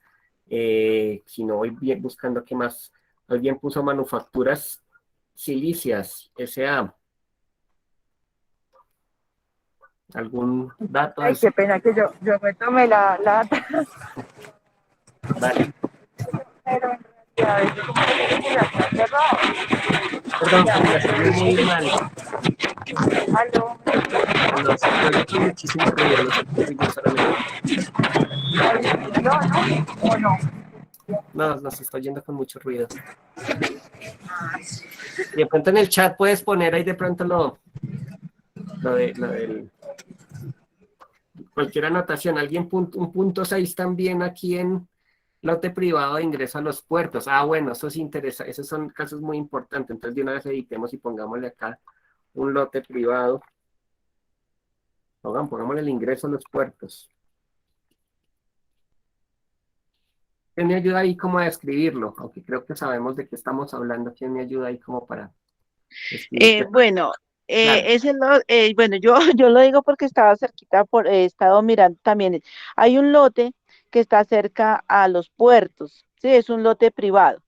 Si no, voy bien buscando qué más. Alguien puso manufacturas silicias, SA. ¿Algún dato de Ay, eso? qué pena que yo me tomé la Vale. pero en realidad es como que ya está cerrado. Perdón, Camila, se oye muy mal. Aló, No, se oye con muchísimo ruido, no sé si soy yo solamente. no, no, o no. No, nos está oyendo con mucho ruido. Y de pronto en el chat puedes poner ahí de pronto lo del cualquier anotación. Un punto 6 también aquí en lote privado de ingreso a los puertos. Ah, bueno, eso sí interesa. Esos son casos muy importantes. Entonces de una vez editemos y pongámosle acá un lote privado. Pongámosle el ingreso a los puertos. ¿Quién me ayuda ahí como a describirlo? Aunque creo que sabemos de qué estamos hablando. ¿Quién me ayuda ahí como para describir qué? Bueno, Claro. bueno, yo, yo lo digo porque estaba cerquita, he estado mirando también. Hay un lote que está cerca a los puertos, sí, es un lote privado.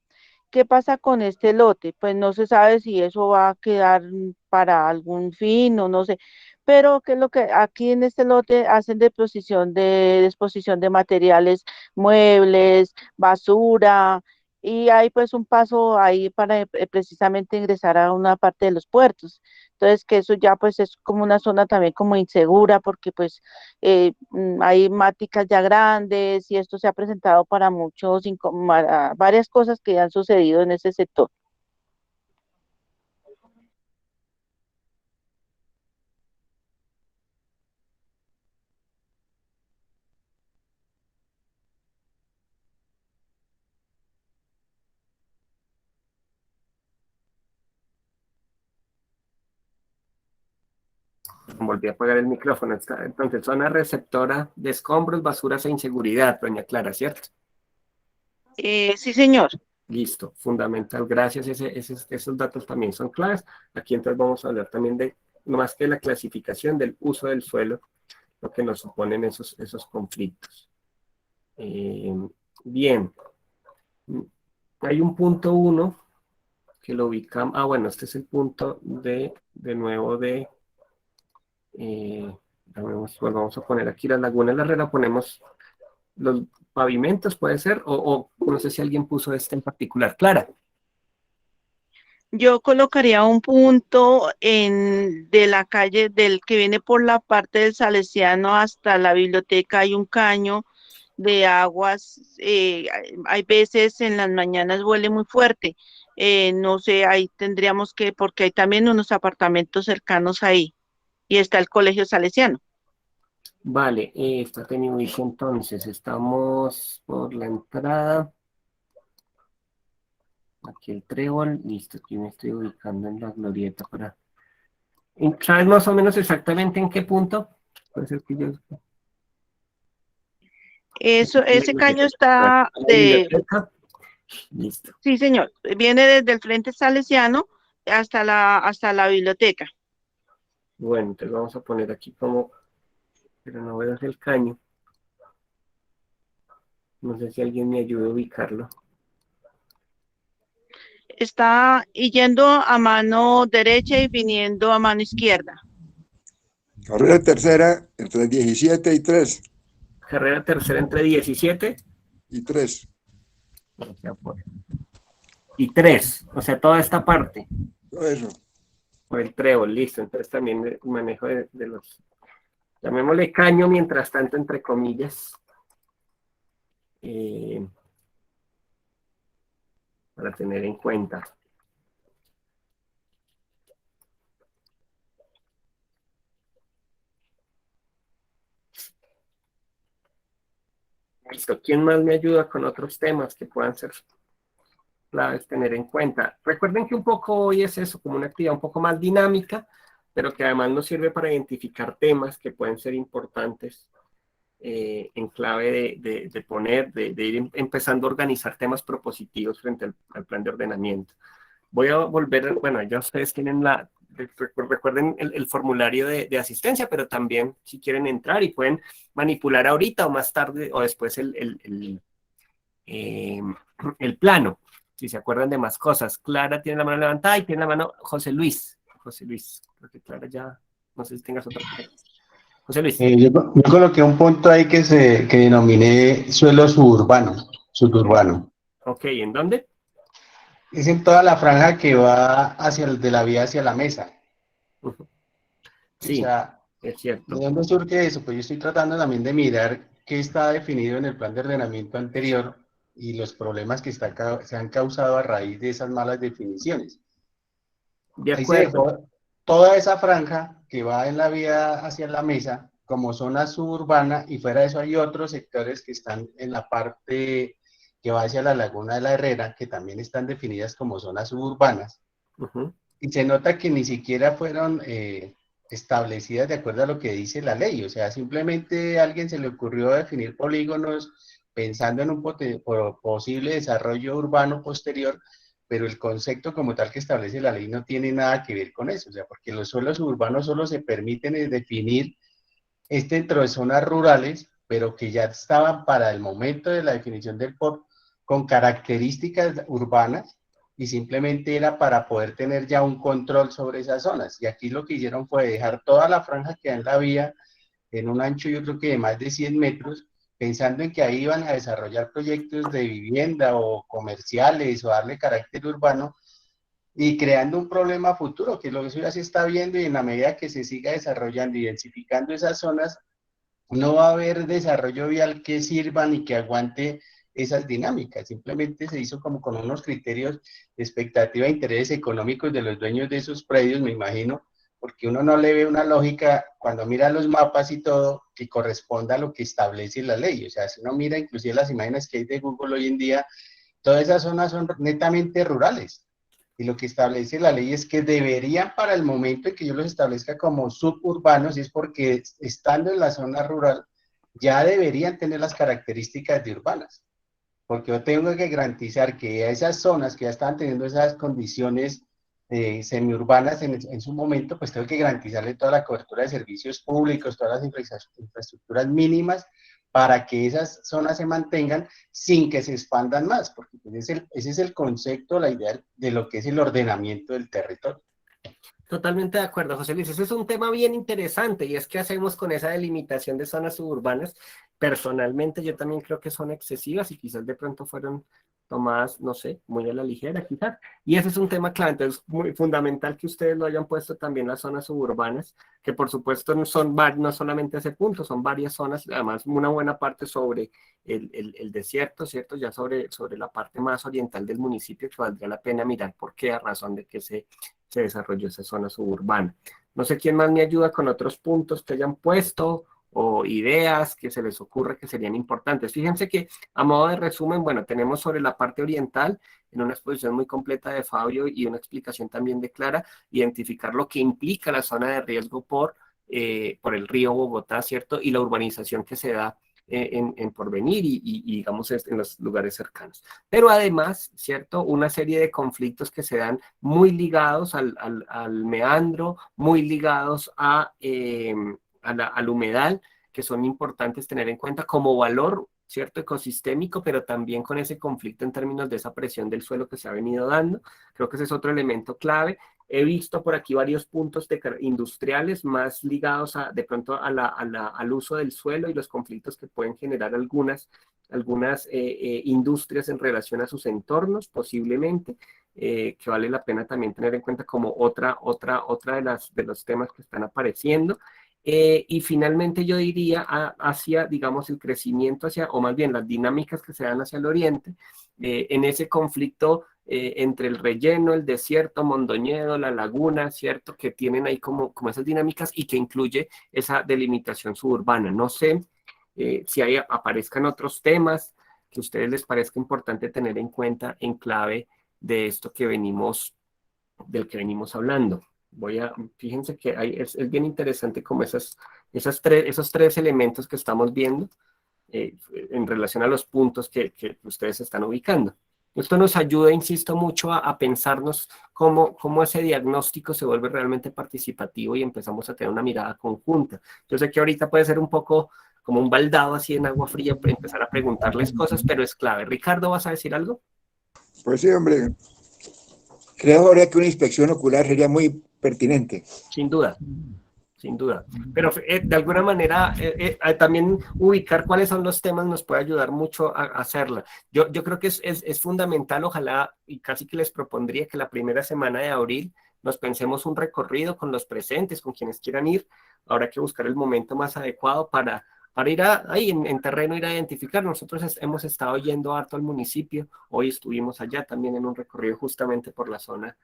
¿Qué pasa con este lote? Pues no se sabe si eso va a quedar para algún fin o no sé. Pero ¿qué es lo que aquí en este lote hacen disposición de materiales, muebles, basura, y hay pues un paso ahí para precisamente ingresar a una parte de los puertos. Entonces que eso ya pues es como una zona también como insegura porque pues hay máticas ya grandes y esto se ha presentado para varias cosas que han sucedido en ese sector. volví a apagar el micrófono. Entonces, zona receptora de escombros, basuras e inseguridad, doña Clara, ¿cierto? Sí, señor. Listo, fundamental, gracias. Esos datos también son claves. Aquí entonces vamos a hablar también de, no más que la clasificación del uso del suelo, lo que nos suponen esos conflictos. Bien, hay un punto 1 que lo ubicamos, bueno, este es el punto de nuevo vamos a poner aquí las lagunas, la Herrera, ponemos los pavimentos, puede ser, o no sé si alguien puso este en particular. Clara. Yo colocaría un punto de la calle del que viene por la parte del Salesiano hasta la biblioteca. Hay un caño de aguas, hay veces en las mañanas huele muy fuerte. No sé, ahí tendríamos que, porque hay también unos apartamentos cercanos ahí y está el colegio salesiano. Vale, está tenido entonces, estamos por la entrada. Aquí el trébol, listo, aquí me estoy ubicando en la glorieta para... ¿Sabes más o menos exactamente en qué punto? Puede ser que yo... Ese caño está de... Listo. Sí, señor, viene desde el frente salesiano hasta la biblioteca. Bueno, entonces vamos a poner aquí como... Pero no veo el caño. No sé si alguien me ayuda a ubicarlo. Está yendo a mano derecha y viniendo a mano izquierda. Carrera tercera entre 17 y 3. Carrera tercera entre 17 y 3. Y 3, o sea, toda esta parte. Todo eso. O el trébol, listo. Entonces también el manejo de los... Llamémosle caño mientras tanto, entre comillas. Para tener en cuenta. Listo. ¿Quién más me ayuda con otros temas que puedan ser claves tener en cuenta? Recuerden que un poco hoy es eso, como una actividad un poco más dinámica, pero que además nos sirve para identificar temas que pueden ser importantes en clave de ir empezando a organizar temas propositivos frente al plan de ordenamiento. Voy a volver, bueno, ya ustedes tienen recuerden el formulario de asistencia, pero también si quieren entrar y pueden manipular ahorita o más tarde o después el plano, si se acuerdan de más cosas. Clara tiene la mano levantada y tiene la mano José Luis. José Luis, creo que Clara ya, no sé si tengas otra pregunta. José Luis. Yo coloqué un punto ahí que denominé suelo suburbano. Ok, ¿en dónde? Es en toda la franja que va de la vía hacia la mesa. Sí, o sea, es cierto. ¿de dónde surge eso? Pues yo estoy tratando también de mirar qué está definido en el plan de ordenamiento anterior y los problemas que se han causado a raíz de esas malas definiciones. De Ahí se acuerdo. dejó toda esa franja que va en la vía hacia la mesa como zona suburbana, y fuera de eso hay otros sectores que están en la parte que va hacia la Laguna de la Herrera, que también están definidas como zonas suburbanas. Y se nota que ni siquiera fueron establecidas de acuerdo a lo que dice la ley. O sea, simplemente a alguien se le ocurrió definir polígonos pensando en un posible desarrollo urbano posterior, pero el concepto como tal que establece la ley no tiene nada que ver con eso. O sea, porque los suelos urbanos solo se permiten definir dentro de zonas rurales, pero que ya estaban para el momento de la definición del POT con características urbanas, y simplemente era para poder tener ya un control sobre esas zonas. Y aquí lo que hicieron fue dejar toda la franja que da en la vía en un ancho, yo creo que de más de 100 metros, pensando en que ahí iban a desarrollar proyectos de vivienda o comerciales o darle carácter urbano, y creando un problema futuro, que es lo que ya se está viendo, y en la medida que se siga desarrollando y densificando esas zonas, no va a haber desarrollo vial que sirva ni que aguante esas dinámicas. Simplemente se hizo como con unos criterios de expectativa de intereses económicos de los dueños de esos predios, me imagino, porque uno no le ve una lógica cuando mira los mapas y todo que corresponda a lo que establece la ley. O sea, si uno mira inclusive las imágenes que hay de Google hoy en día, todas esas zonas son netamente rurales. y lo que establece la ley es que deberían, para el momento en que yo los establezca como suburbanos, y es porque estando en la zona rural, ya deberían tener las características de urbanas, porque yo tengo que garantizar que a esas zonas que ya están teniendo esas condiciones semiurbanas en su momento, pues tengo que garantizarle toda la cobertura de servicios públicos, todas las infraestructuras mínimas para que esas zonas se mantengan sin que se expandan más, porque pues ese es el concepto, la idea de lo que es el ordenamiento del territorio. Totalmente de acuerdo, José Luis. Ese es un tema bien interesante y es qué hacemos con esa delimitación de zonas suburbanas. Personalmente yo también creo que son excesivas y quizás de pronto fueron tomadas, no sé, muy a la ligera quizás. Y ese es un tema clave, entonces muy fundamental que ustedes lo hayan puesto también las zonas suburbanas, que por supuesto no solamente ese punto, son varias zonas, además una buena parte sobre el desierto, ¿cierto? Ya sobre la parte más oriental del municipio que valdría la pena mirar por qué, a razón de que se desarrolló esa zona suburbana. No sé quién más me ayuda con otros puntos que hayan puesto o ideas que se les ocurre que serían importantes. Fíjense que a modo de resumen, bueno, tenemos sobre la parte oriental, en una exposición muy completa de Fabio y una explicación también de Clara, identificar lo que implica la zona de riesgo por el río Bogotá, ¿cierto? Y la urbanización que se da en Porvenir y digamos en los lugares cercanos. Pero además, ¿cierto? Una serie de conflictos que se dan muy ligados al meandro, muy ligados al humedal, que son importantes tener en cuenta como valor, ¿cierto? Ecosistémico, pero también con ese conflicto en términos de esa presión del suelo que se ha venido dando. Creo que ese es otro elemento clave. He visto por aquí varios puntos industriales más ligados de pronto al uso del suelo y los conflictos que pueden generar algunas industrias en relación a sus entornos, posiblemente, que vale la pena también tener en cuenta como otra de los temas que están apareciendo. Y finalmente yo diría hacia, digamos, el crecimiento o más bien las dinámicas que se dan hacia el oriente, en ese conflicto entre el relleno, el desierto, Mondoñedo, la laguna, ¿cierto? Que tienen ahí como esas dinámicas y que incluye esa delimitación suburbana. No sé si ahí aparezcan otros temas que a ustedes les parezca importante tener en cuenta en clave de esto del que venimos hablando. Fíjense que es bien interesante como esos tres elementos que estamos viendo en relación a los puntos que ustedes están ubicando. Esto nos ayuda, insisto, mucho a pensarnos cómo ese diagnóstico se vuelve realmente participativo y empezamos a tener una mirada conjunta. Yo sé que ahorita puede ser un poco como un baldado así en agua fría, empezar a preguntarles cosas, pero es clave. Ricardo, ¿vas a decir algo? Pues sí, hombre. Creo ahora que una inspección ocular sería muy pertinente. Sin duda. Sin duda. Pero de alguna manera también ubicar cuáles son los temas nos puede ayudar mucho a hacerla. Yo creo que es fundamental, ojalá, y casi que les propondría que la primera semana de abril nos pensemos un recorrido con los presentes, con quienes quieran ir. Habrá que buscar el momento más adecuado para ir ahí en terreno, ir a identificar. Nosotros hemos estado yendo harto al municipio. Hoy estuvimos allá también en un recorrido justamente por la zona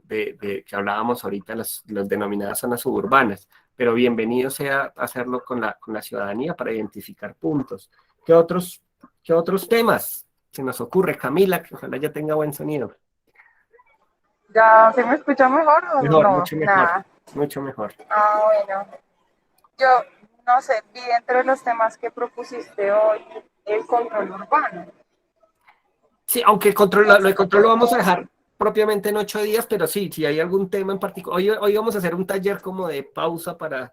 que hablábamos ahorita, las denominadas zonas suburbanas, pero bienvenido sea hacerlo con la ciudadanía para identificar puntos. ¿Qué otros temas se nos ocurre? Camila, que ojalá ya tenga buen sonido. ¿Ya se me escucha mejor o Mejor, no? mucho mejor, Nada. mucho mejor. Bueno. Yo no sé, vi entre los temas que propusiste hoy el control urbano. Sí, aunque lo de control lo vamos a dejar propiamente en 8 días, pero sí, si hay algún tema en particular. Hoy vamos a hacer un taller como de pausa para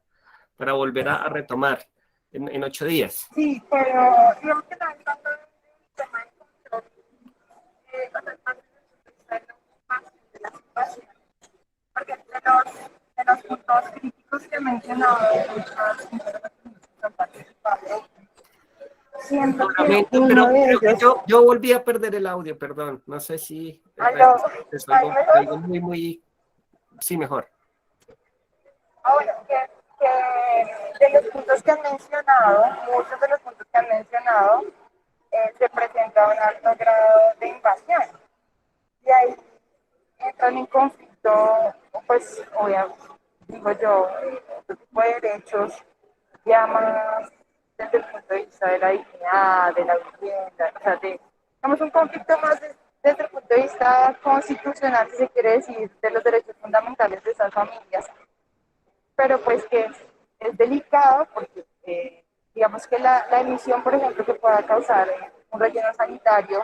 volver a retomar en 8 días. Sí, pero creo que también hablando del tema de control, de la situación, porque de los puntos críticos que he mencionado, siento que uno de ellos... Yo volví a perder el audio, perdón. No sé si ¿Aló? es ¿Ahí algo mejor? muy... Sí, mejor. Bueno, que de los puntos que han mencionado, muchos de los puntos que han mencionado, se presenta un alto grado de invasión. Y ahí entran en conflicto, pues, obviamente, digo yo, este tipo de derechos ya más desde el punto de vista de la dignidad, de la vivienda, o sea, digamos, un conflicto más desde el punto de vista constitucional, si se quiere decir, de los derechos fundamentales de esas familias, pero pues que es delicado porque digamos que la emisión, por ejemplo, que pueda causar un relleno sanitario,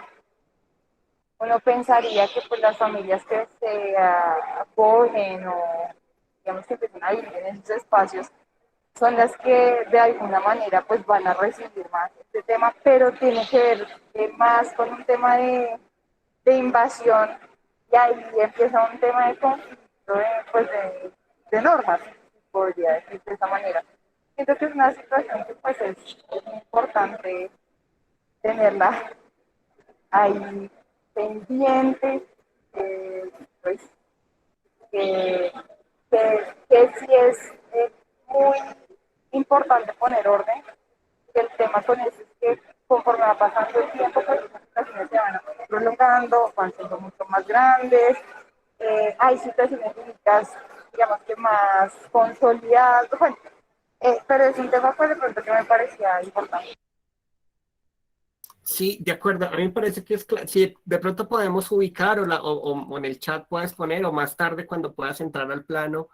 uno pensaría que pues las familias que se acogen o digamos que empiezan a vivir en esos espacios son las que de alguna manera pues van a recibir más este tema, pero tiene que ver más con un tema de invasión y ahí empieza un tema de conflicto pues de normas, podría decir de esa manera. Siento que es una situación que pues es muy importante tenerla ahí pendiente, pues que, que sí es muy importante poner orden. El tema con eso es que conforme va pasando el tiempo, pues las situaciones se van prolongando, van siendo mucho más grandes, hay situaciones jurídicas, digamos que más consolidadas, bueno, pero es un tema pues de pronto que me parecía importante. Sí, de acuerdo. A mí me parece que es si de pronto podemos ubicar o en el chat puedes poner o más tarde cuando puedas entrar al plano,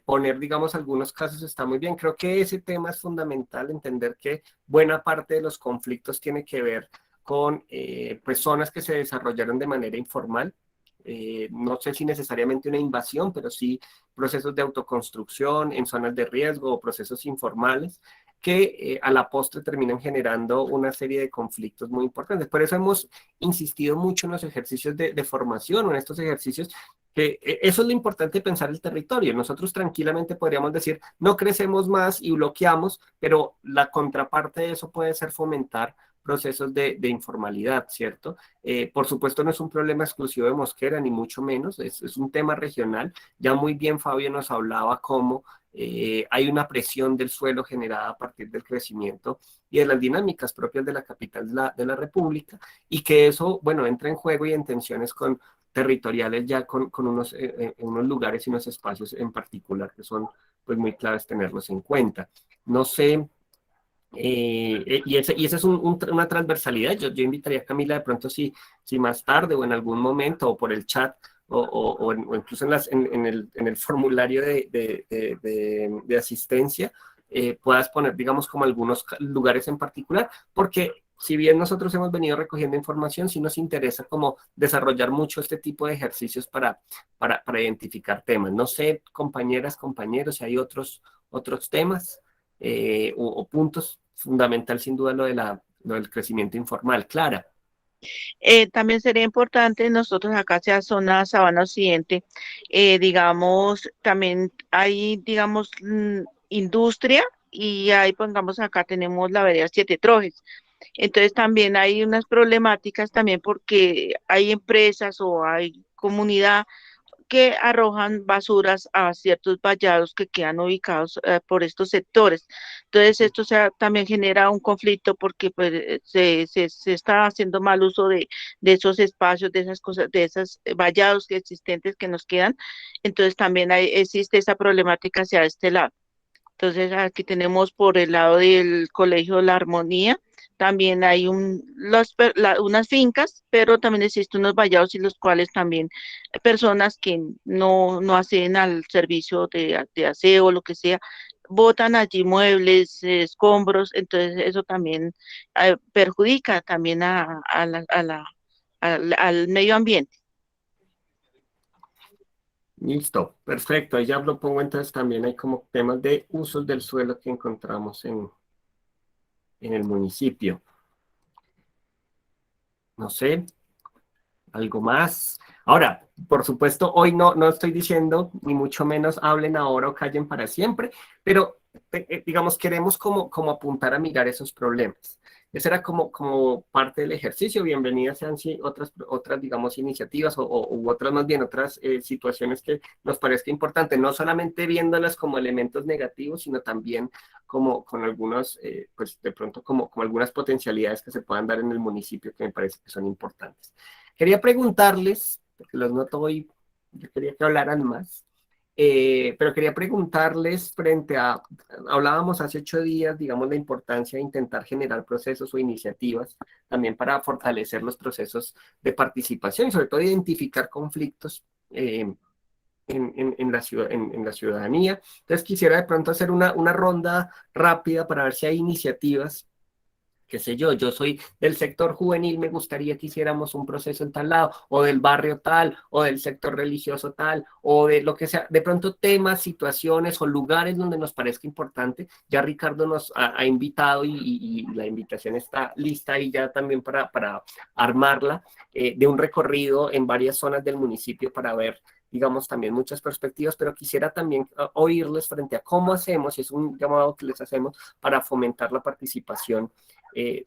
poner, digamos, algunos casos está muy bien. Creo que ese tema es fundamental, entender que buena parte de los conflictos tiene que ver con pues zonas que se desarrollaron de manera informal. No sé si necesariamente una invasión, pero sí procesos de autoconstrucción en zonas de riesgo o procesos informales que a la postre terminan generando una serie de conflictos muy importantes. Por eso hemos insistido mucho en los ejercicios de formación o en estos ejercicios, que eso es lo importante de pensar el territorio. Nosotros tranquilamente podríamos decir, no crecemos más y bloqueamos, pero la contraparte de eso puede ser fomentar procesos de informalidad, ¿cierto? Por supuesto no es un problema exclusivo de Mosquera, ni mucho menos, es un tema regional. Ya muy bien Fabio nos hablaba cómo hay una presión del suelo generada a partir del crecimiento y de las dinámicas propias de la capital de la República, y que eso, bueno, entra en juego y en tensiones con territoriales ya con unos lugares y unos espacios en particular que son pues muy claves tenerlos en cuenta. No sé, y esa es una transversalidad. Yo invitaría a Camila de pronto si más tarde o en algún momento o por el chat o incluso en el formulario de asistencia puedas poner, digamos, como algunos lugares en particular, porque si bien nosotros hemos venido recogiendo información, sí nos interesa como desarrollar mucho este tipo de ejercicios para identificar temas. No sé, compañeras, compañeros, si hay otros temas o puntos fundamental sin duda lo del crecimiento informal. Clara. También sería importante nosotros acá hacia zona Sabana Occidente, digamos, también hay, digamos, industria y ahí, pongamos, acá tenemos la vereda Siete Trojes. Entonces también hay unas problemáticas también porque hay empresas o hay comunidad que arrojan basuras a ciertos vallados que quedan ubicados por estos sectores. Entonces, esto también genera un conflicto porque pues, se está haciendo mal uso de esos espacios, de esas cosas, de esos vallados existentes que nos quedan. Entonces, también existe esa problemática hacia este lado. Entonces, aquí tenemos por el lado del Colegio La Armonía, también hay unas fincas, pero también existen unos vallados y los cuales también personas que no acceden al servicio de aseo o lo que sea, botan allí muebles, escombros, entonces eso también perjudica también al medio ambiente. Listo, perfecto. Ahí ya lo pongo, entonces también hay como temas de usos del suelo que encontramos en el municipio. No sé, algo más. Ahora, por supuesto, hoy no estoy diciendo, ni mucho menos hablen ahora o callen para siempre, pero digamos, queremos como apuntar a mirar esos problemas. Esa era como parte del ejercicio. Bienvenidas sean otras, digamos, iniciativas u otras, más bien, otras situaciones que nos parezca importante, no solamente viéndolas como elementos negativos, sino también como con algunos, pues de pronto como algunas potencialidades que se puedan dar en el municipio que me parece que son importantes. Quería preguntarles, porque los noto hoy, yo quería que hablaran más, Pero quería preguntarles hablábamos hace 8 días, digamos, la importancia de intentar generar procesos o iniciativas también para fortalecer los procesos de participación y sobre todo identificar conflictos en la ciudadanía. Entonces quisiera de pronto hacer una ronda rápida para ver si hay iniciativas, qué sé yo soy del sector juvenil, me gustaría que hiciéramos un proceso en tal lado, o del barrio tal, o del sector religioso tal, o de lo que sea, de pronto temas, situaciones o lugares donde nos parezca importante. Ya Ricardo nos ha invitado y la invitación está lista y ya también para armarla, de un recorrido en varias zonas del municipio para ver, digamos, también muchas perspectivas, pero quisiera también oírles frente a cómo hacemos, y es un llamado que les hacemos para fomentar la participación,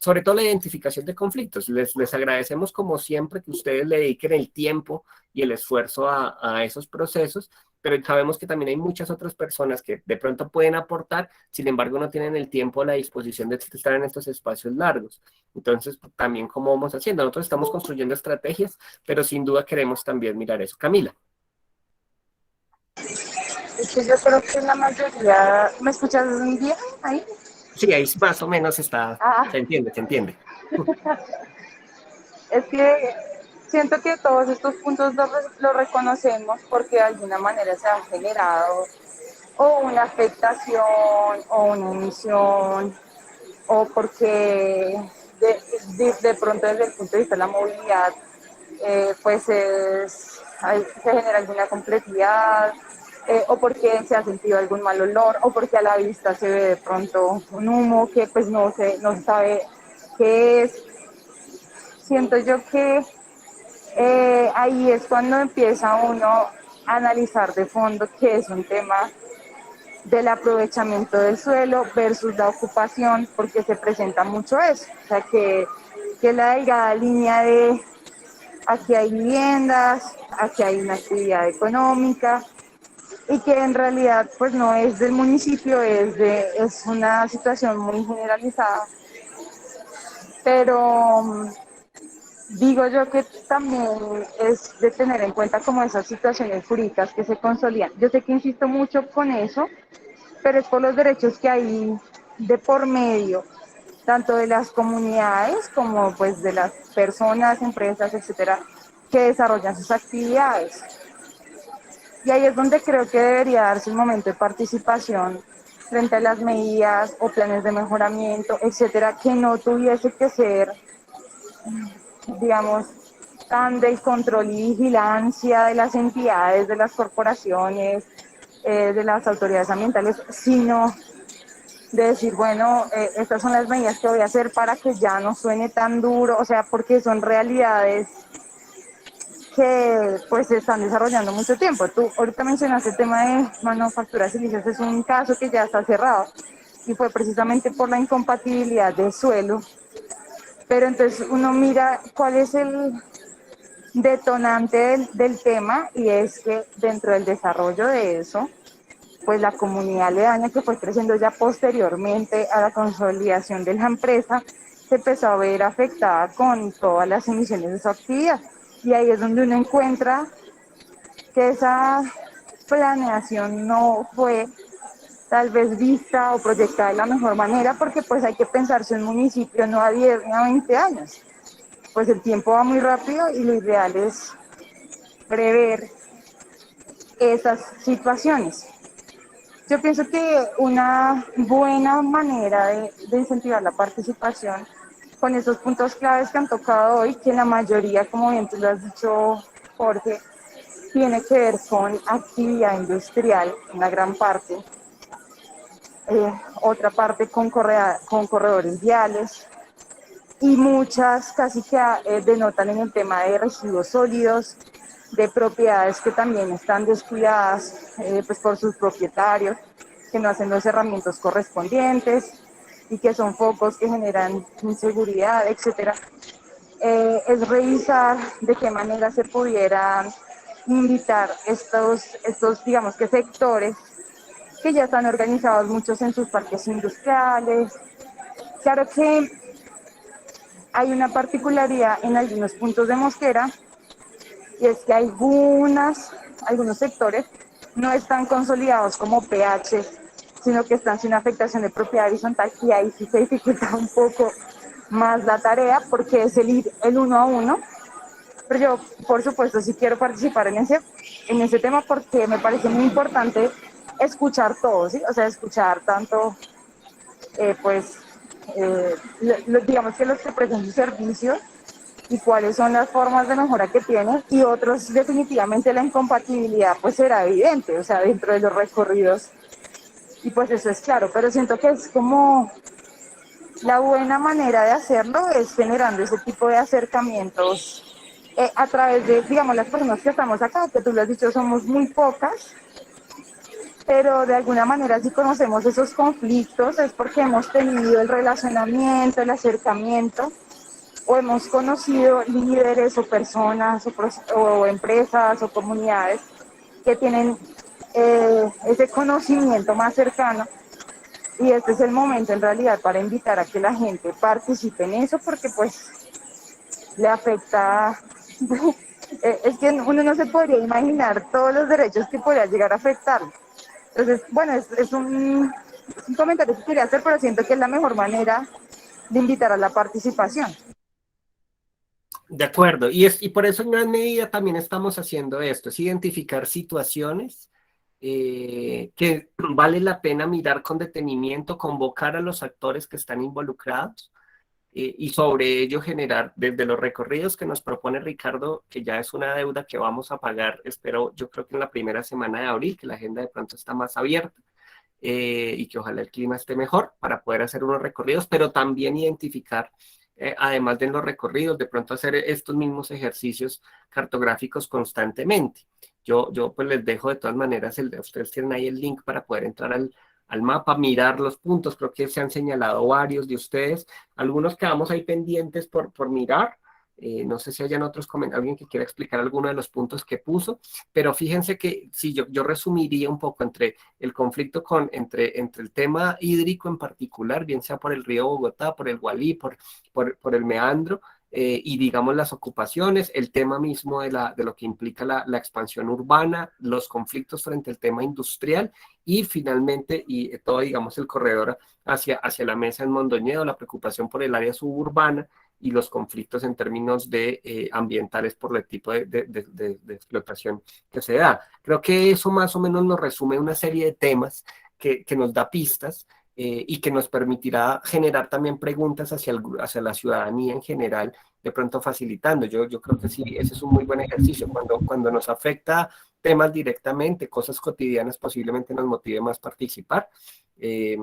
sobre todo la identificación de conflictos. Les agradecemos como siempre que ustedes le dediquen el tiempo y el esfuerzo a esos procesos, pero sabemos que también hay muchas otras personas que de pronto pueden aportar, sin embargo no tienen el tiempo o la disposición de estar en estos espacios largos. Entonces, también cómo vamos haciendo. Nosotros estamos construyendo estrategias, pero sin duda queremos también mirar eso. Camila. Es que yo creo que la mayoría, ¿me escuchas bien ahí? Sí, ahí más o menos Ah, se entiende, se entiende. es que siento que todos estos puntos los reconocemos porque de alguna manera se han generado o una afectación o una emisión o porque de pronto desde el punto de vista de la movilidad pues se genera alguna complejidad, o porque se ha sentido algún mal olor, o porque a la vista se ve de pronto un humo que pues no se sabe qué es. Siento yo que ahí es cuando empieza uno a analizar de fondo que es un tema del aprovechamiento del suelo versus la ocupación, porque se presenta mucho eso, o sea que la delgada línea de aquí hay viviendas, aquí hay una actividad económica y que en realidad pues no es del municipio, es una situación muy generalizada. Pero digo yo que también es de tener en cuenta como esas situaciones jurídicas que se consolidan. Yo sé que insisto mucho con eso, pero es por los derechos que hay de por medio, tanto de las comunidades como pues de las personas, empresas, etcétera, que desarrollan sus actividades. Y ahí es donde creo que debería darse un momento de participación frente a las medidas o planes de mejoramiento, etcétera, que no tuviese que ser, digamos, tan del control y vigilancia de las entidades, de las corporaciones, de las autoridades ambientales, sino de decir, bueno, estas son las medidas que voy a hacer para que ya no suene tan duro, o sea, porque son realidades que pues se están desarrollando mucho tiempo. Tú ahorita mencionaste el tema de manufacturas silíceas, es un caso que ya está cerrado y fue precisamente por la incompatibilidad del suelo, pero entonces uno mira cuál es el detonante del tema y es que dentro del desarrollo de eso, pues la comunidad aledaña que fue creciendo ya posteriormente a la consolidación de la empresa se empezó a ver afectada con todas las emisiones de su actividad. Y ahí es donde uno encuentra que esa planeación no fue tal vez vista o proyectada de la mejor manera, porque pues hay que pensarse en un municipio no a 10 ni a 20 años. Pues el tiempo va muy rápido y lo ideal es prever esas situaciones. Yo pienso que una buena manera de incentivar la participación con esos puntos claves que han tocado hoy, que la mayoría, como bien tú lo has dicho, Jorge, tiene que ver con actividad industrial, una gran parte, otra parte con corredores viales y muchas casi que denotan en el tema de residuos sólidos, de propiedades que también están descuidadas pues por sus propietarios, que no hacen los herramientas correspondientes y que son focos que generan inseguridad, etcétera. Es revisar de qué manera se pudieran invitar estos digamos que sectores que ya están organizados muchos en sus parques industriales. Claro que hay una particularidad en algunos puntos de Mosquera y es que algunos sectores no están consolidados como pH, sino que están sin afectación de propiedad horizontal, y ahí sí se dificulta un poco más la tarea porque es el ir el uno a uno. Pero yo, por supuesto, sí quiero participar en ese tema porque me parece muy importante escuchar todo, ¿sí? O sea, escuchar tanto, digamos que los que prestan sus servicios y cuáles son las formas de mejora que tienen, y otros definitivamente la incompatibilidad pues será evidente, o sea, dentro de los recorridos, y pues eso es claro, pero siento que es como la buena manera de hacerlo es generando ese tipo de acercamientos a través de, digamos, las personas que estamos acá, que tú lo has dicho, somos muy pocas, pero de alguna manera si conocemos esos conflictos es porque hemos tenido el relacionamiento, el acercamiento, o hemos conocido líderes o personas o empresas o comunidades que tienen ese conocimiento más cercano, y este es el momento en realidad para invitar a que la gente participe en eso porque pues le afecta, es que uno no se podría imaginar todos los derechos que podría llegar a afectar. Entonces, bueno, es un comentario que quería hacer, pero siento que es la mejor manera de invitar a la participación. De acuerdo, y por eso en gran medida también estamos haciendo esto, es identificar situaciones que vale la pena mirar con detenimiento, convocar a los actores que están involucrados y sobre ello generar desde los recorridos que nos propone Ricardo, que ya es una deuda que vamos a pagar, espero, yo creo que en la primera semana de abril, que la agenda de pronto está más abierta. Y que ojalá el clima esté mejor para poder hacer unos recorridos, pero también identificar, además de los recorridos, de pronto hacer estos mismos ejercicios cartográficos constantemente. Yo pues les dejo de todas maneras, ustedes tienen ahí el link para poder entrar al mapa, mirar los puntos, creo que se han señalado varios de ustedes, algunos quedamos ahí pendientes por mirar. No sé si hayan otros comentarios, alguien que quiera explicar alguno de los puntos que puso, pero fíjense que sí, yo resumiría un poco entre el conflicto entre el tema hídrico en particular, bien sea por el río Bogotá, por el Gualí, por el meandro, y digamos las ocupaciones, el tema mismo de lo que implica la expansión urbana, los conflictos frente al tema industrial, y finalmente, y todo digamos el corredor hacia la mesa en Mondoñedo, la preocupación por el área suburbana, y los conflictos en términos de ambientales por el tipo de explotación que se da. Creo que eso más o menos nos resume una serie de temas que nos da pistas y que nos permitirá generar también preguntas hacia la ciudadanía en general, de pronto facilitando. Yo creo que sí, ese es un muy buen ejercicio. Cuando nos afecta temas directamente, cosas cotidianas, posiblemente nos motive más participar.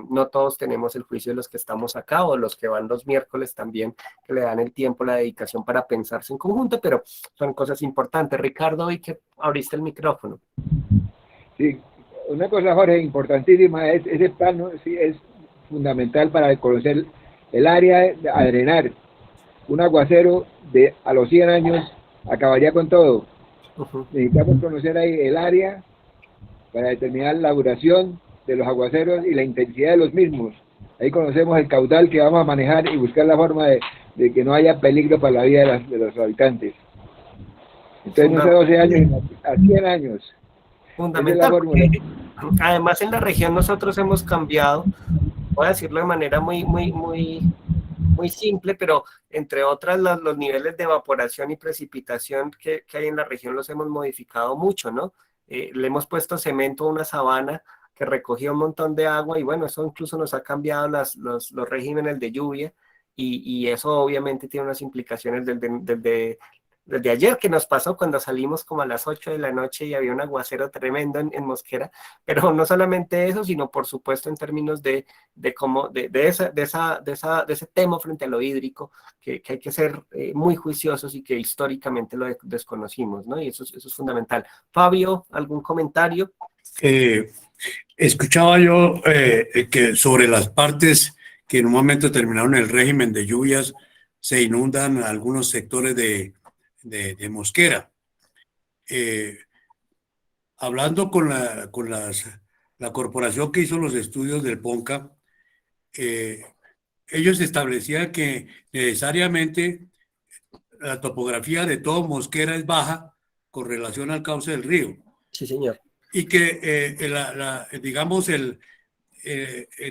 No todos tenemos el juicio de los que estamos acá o los que van los miércoles también, que le dan el tiempo, la dedicación para pensarse en conjunto, pero son cosas importantes. Ricardo, hoy que abriste el micrófono. Sí, una cosa, Jorge, importantísima, es ese plano, sí, es fundamental para conocer el área a drenar. Un aguacero a los 100 años acabaría con todo. Necesitamos conocer ahí el área para determinar la duración de los aguaceros y la intensidad de los mismos. Ahí conocemos el caudal que vamos a manejar y buscar la forma de que no haya peligro para la vida de los habitantes. Entonces, no sé, 12 años a 100 años. Fundamental, porque además en la región nosotros hemos cambiado, voy a decirlo de manera muy simple, pero entre otras los niveles de evaporación y precipitación que hay en la región los hemos modificado mucho, ¿no? Le hemos puesto cemento a una sabana que recogía un montón de agua y bueno, eso incluso nos ha cambiado los regímenes de lluvia y eso obviamente tiene unas implicaciones desde ayer que nos pasó cuando salimos como a las 8 de la noche y había un aguacero tremendo en Mosquera, pero no solamente eso, sino por supuesto en términos de ese tema frente a lo hídrico, que hay que ser muy juiciosos y que históricamente lo desconocimos, ¿no? Y eso es fundamental. Fabio, ¿algún comentario? Escuchaba yo que sobre las partes que en un momento terminaron el régimen de lluvias, se inundan algunos sectores de Mosquera. Hablando con la corporación que hizo los estudios del PONCA, ellos establecían que necesariamente la topografía de todo Mosquera es baja con relación al cauce del río. Sí, señor. y que, digamos, de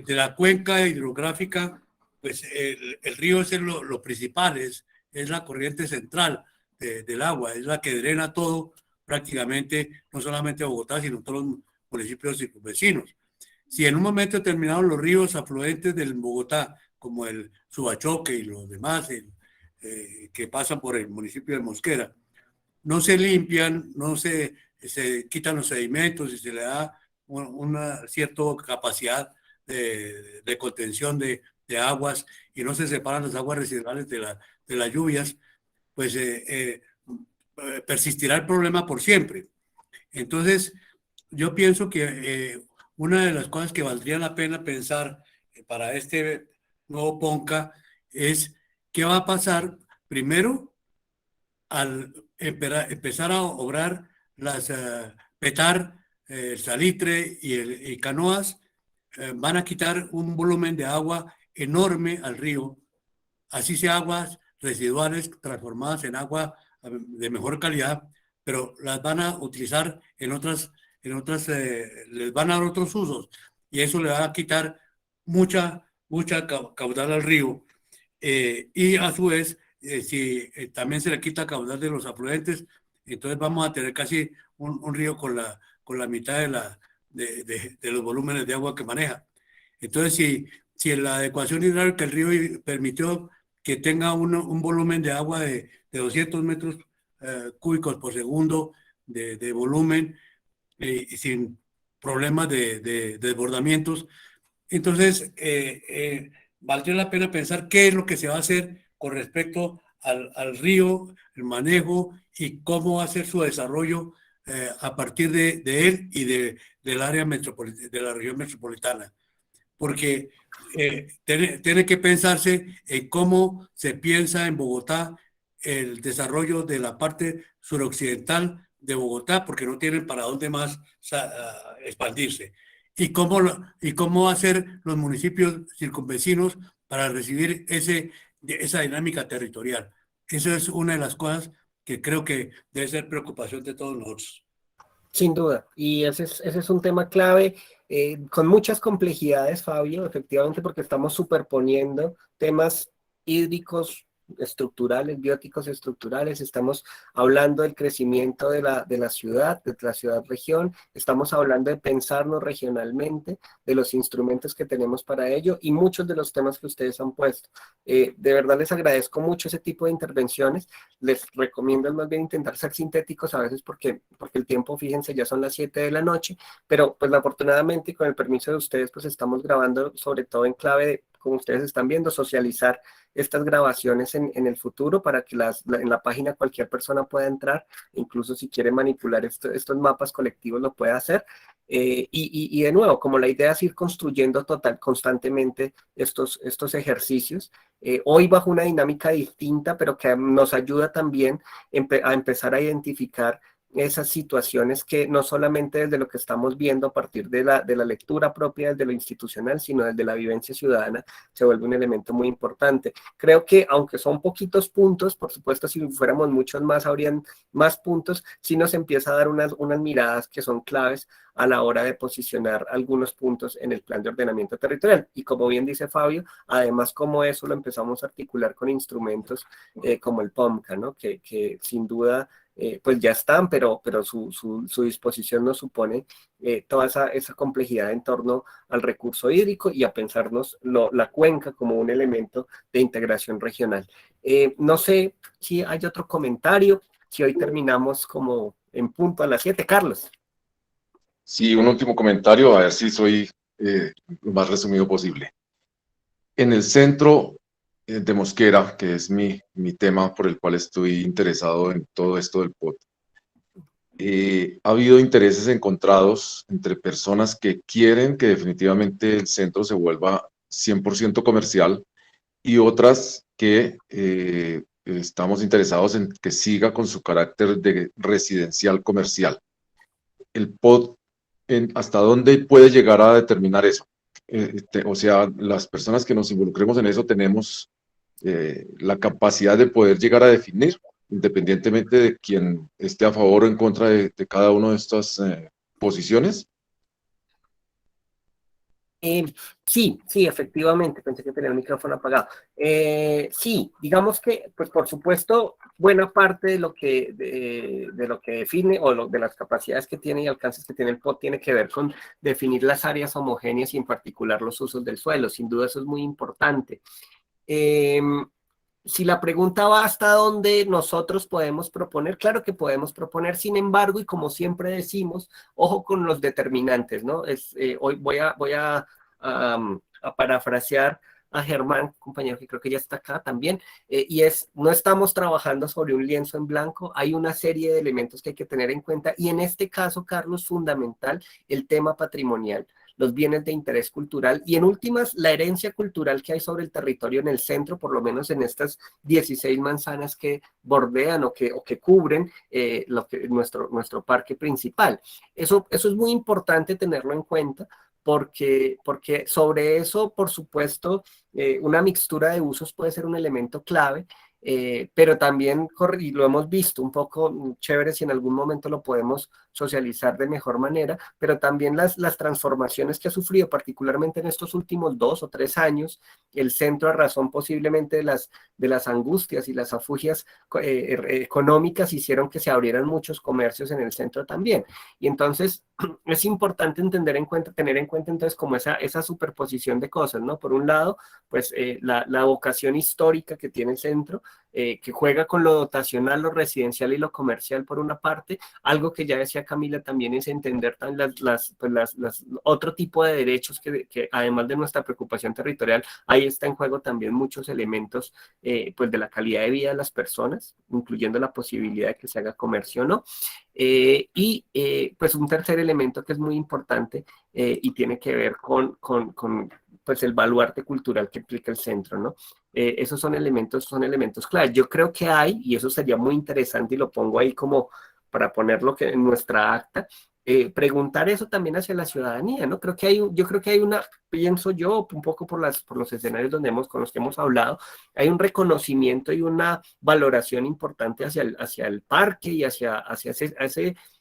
la cuenca hidrográfica, pues el río es lo principal, es la corriente central del agua, es la que drena todo prácticamente, no solamente Bogotá, sino todos los municipios circunvecinos. Si en un momento determinado los ríos afluentes del Bogotá, como el Subachoque y los demás que pasan por el municipio de Mosquera, no se limpian, no se quitan los sedimentos y se le da una cierta capacidad de contención de aguas y no se separan las aguas residuales de las lluvias, pues persistirá el problema por siempre. Entonces, yo pienso que una de las cosas que valdría la pena pensar para este nuevo PONCA es qué va a pasar primero al empezar a obrar las Petar, el Salitre y Canoas. Van a quitar un volumen de agua enorme al río, así sea aguas residuales transformadas en agua de mejor calidad, pero las van a utilizar en otras les van a dar otros usos y eso le va a quitar mucha caudal al río. Y a su vez, si también se le quita caudal de los afluentes, entonces vamos a tener casi un río con la mitad de los volúmenes de agua que maneja. Entonces, si en la adecuación hidráulica el río permitió que tenga un volumen de agua de 200 metros cúbicos por segundo de volumen, sin problemas de desbordamientos, entonces valdría la pena pensar qué es lo que se va a hacer con respecto al río, el manejo y cómo va a ser su desarrollo a partir de él y del área metropolitana, de la región metropolitana. Porque tiene que pensarse en cómo se piensa en Bogotá el desarrollo de la parte suroccidental de Bogotá, porque no tienen para dónde más expandirse. Y cómo hacer los municipios circunvecinos para recibir esa dinámica territorial. Eso es una de las cosas que creo que debe ser preocupación de todos nosotros. Sin duda, y ese es un tema clave, con muchas complejidades, Fabio, efectivamente, porque estamos superponiendo temas hídricos estructurales, bióticos estructurales, estamos hablando del crecimiento de la ciudad-región, estamos hablando de pensarnos regionalmente, de los instrumentos que tenemos para ello y muchos de los temas que ustedes han puesto. De verdad les agradezco mucho ese tipo de intervenciones, les recomiendo más bien intentar ser sintéticos a veces porque el tiempo, fíjense, ya son las 7 de la noche, pero pues afortunadamente y con el permiso de ustedes pues estamos grabando sobre todo en clave de, como ustedes están viendo, socializar estas grabaciones en el futuro para que en la página cualquier persona pueda entrar, incluso si quiere manipular estos mapas colectivos lo puede hacer. Y de nuevo, como la idea es ir construyendo constantemente estos ejercicios, hoy bajo una dinámica distinta, pero que nos ayuda también a empezar a identificar esas situaciones que no solamente desde lo que estamos viendo a partir de la lectura propia desde lo institucional, sino desde la vivencia ciudadana, se vuelve un elemento muy importante. Creo que aunque son poquitos puntos, por supuesto si fuéramos muchos más habrían más puntos, sí nos empieza a dar unas miradas que son claves a la hora de posicionar algunos puntos en el plan de ordenamiento territorial. Y como bien dice Fabio, además como eso lo empezamos a articular con instrumentos como el POMCA, ¿no? que sin duda pues ya están, pero su disposición nos supone toda esa complejidad en torno al recurso hídrico y a pensarnos la cuenca como un elemento de integración regional. No sé si hay otro comentario, si hoy terminamos como en punto a las 7. Carlos. Sí, un último comentario, a ver si soy lo más resumido posible. En el centro de Mosquera, que es mi tema por el cual estoy interesado en todo esto del POT, ha habido intereses encontrados entre personas que quieren que definitivamente el centro se vuelva 100% comercial y otras que estamos interesados en que siga con su carácter de residencial comercial. El POT, ¿hasta dónde puede llegar a determinar eso? O sea, las personas que nos involucremos en eso tenemos la capacidad de poder llegar a definir, independientemente de quien esté a favor o en contra de cada uno de estos posiciones? Sí, sí, efectivamente, pensé que tenía el micrófono apagado. Sí, digamos que, pues por supuesto, buena parte de lo que define de las capacidades que tiene y alcances que tiene el POT tiene que ver con definir las áreas homogéneas y en particular los usos del suelo. Sin duda eso es muy importante. Si la pregunta va hasta dónde nosotros podemos proponer, claro que podemos proponer, sin embargo, y como siempre decimos, ojo con los determinantes, ¿no? Hoy a parafrasear a Germán, compañero que creo que ya está acá también, no estamos trabajando sobre un lienzo en blanco, hay una serie de elementos que hay que tener en cuenta, y en este caso, Carlos, fundamental, el tema patrimonial, los bienes de interés cultural y en últimas la herencia cultural que hay sobre el territorio en el centro, por lo menos en estas 16 manzanas que bordean o que cubren nuestro parque principal. Eso es muy importante tenerlo en cuenta porque sobre eso, por supuesto, una mixtura de usos puede ser un elemento clave, pero también, y lo hemos visto un poco chévere si en algún momento lo podemos socializar de mejor manera, pero también las transformaciones que ha sufrido, particularmente en estos últimos 2 o 3 años, el centro a razón posiblemente de las angustias y las afugias económicas hicieron que se abrieran muchos comercios en el centro también. Y entonces es importante tener en cuenta entonces como esa superposición de cosas, ¿no? Por un lado, pues la vocación histórica que tiene el centro, que juega con lo dotacional, lo residencial y lo comercial por una parte, algo que ya decía Camila también es entender otro tipo de derechos que además de nuestra preocupación territorial, ahí está en juego también muchos elementos pues de la calidad de vida de las personas, incluyendo la posibilidad de que se haga comercio o no. Pues un tercer elemento que es muy importante y tiene que ver con pues el baluarte cultural que implica el centro, ¿no? Esos son elementos clave. Yo creo que hay, y eso sería muy interesante y lo pongo ahí como para ponerlo en nuestra acta, preguntar eso también hacia la ciudadanía, ¿no? Yo creo que hay pienso yo, un poco por los escenarios con los que hemos hablado, hay un reconocimiento y una valoración importante hacia el parque y hacia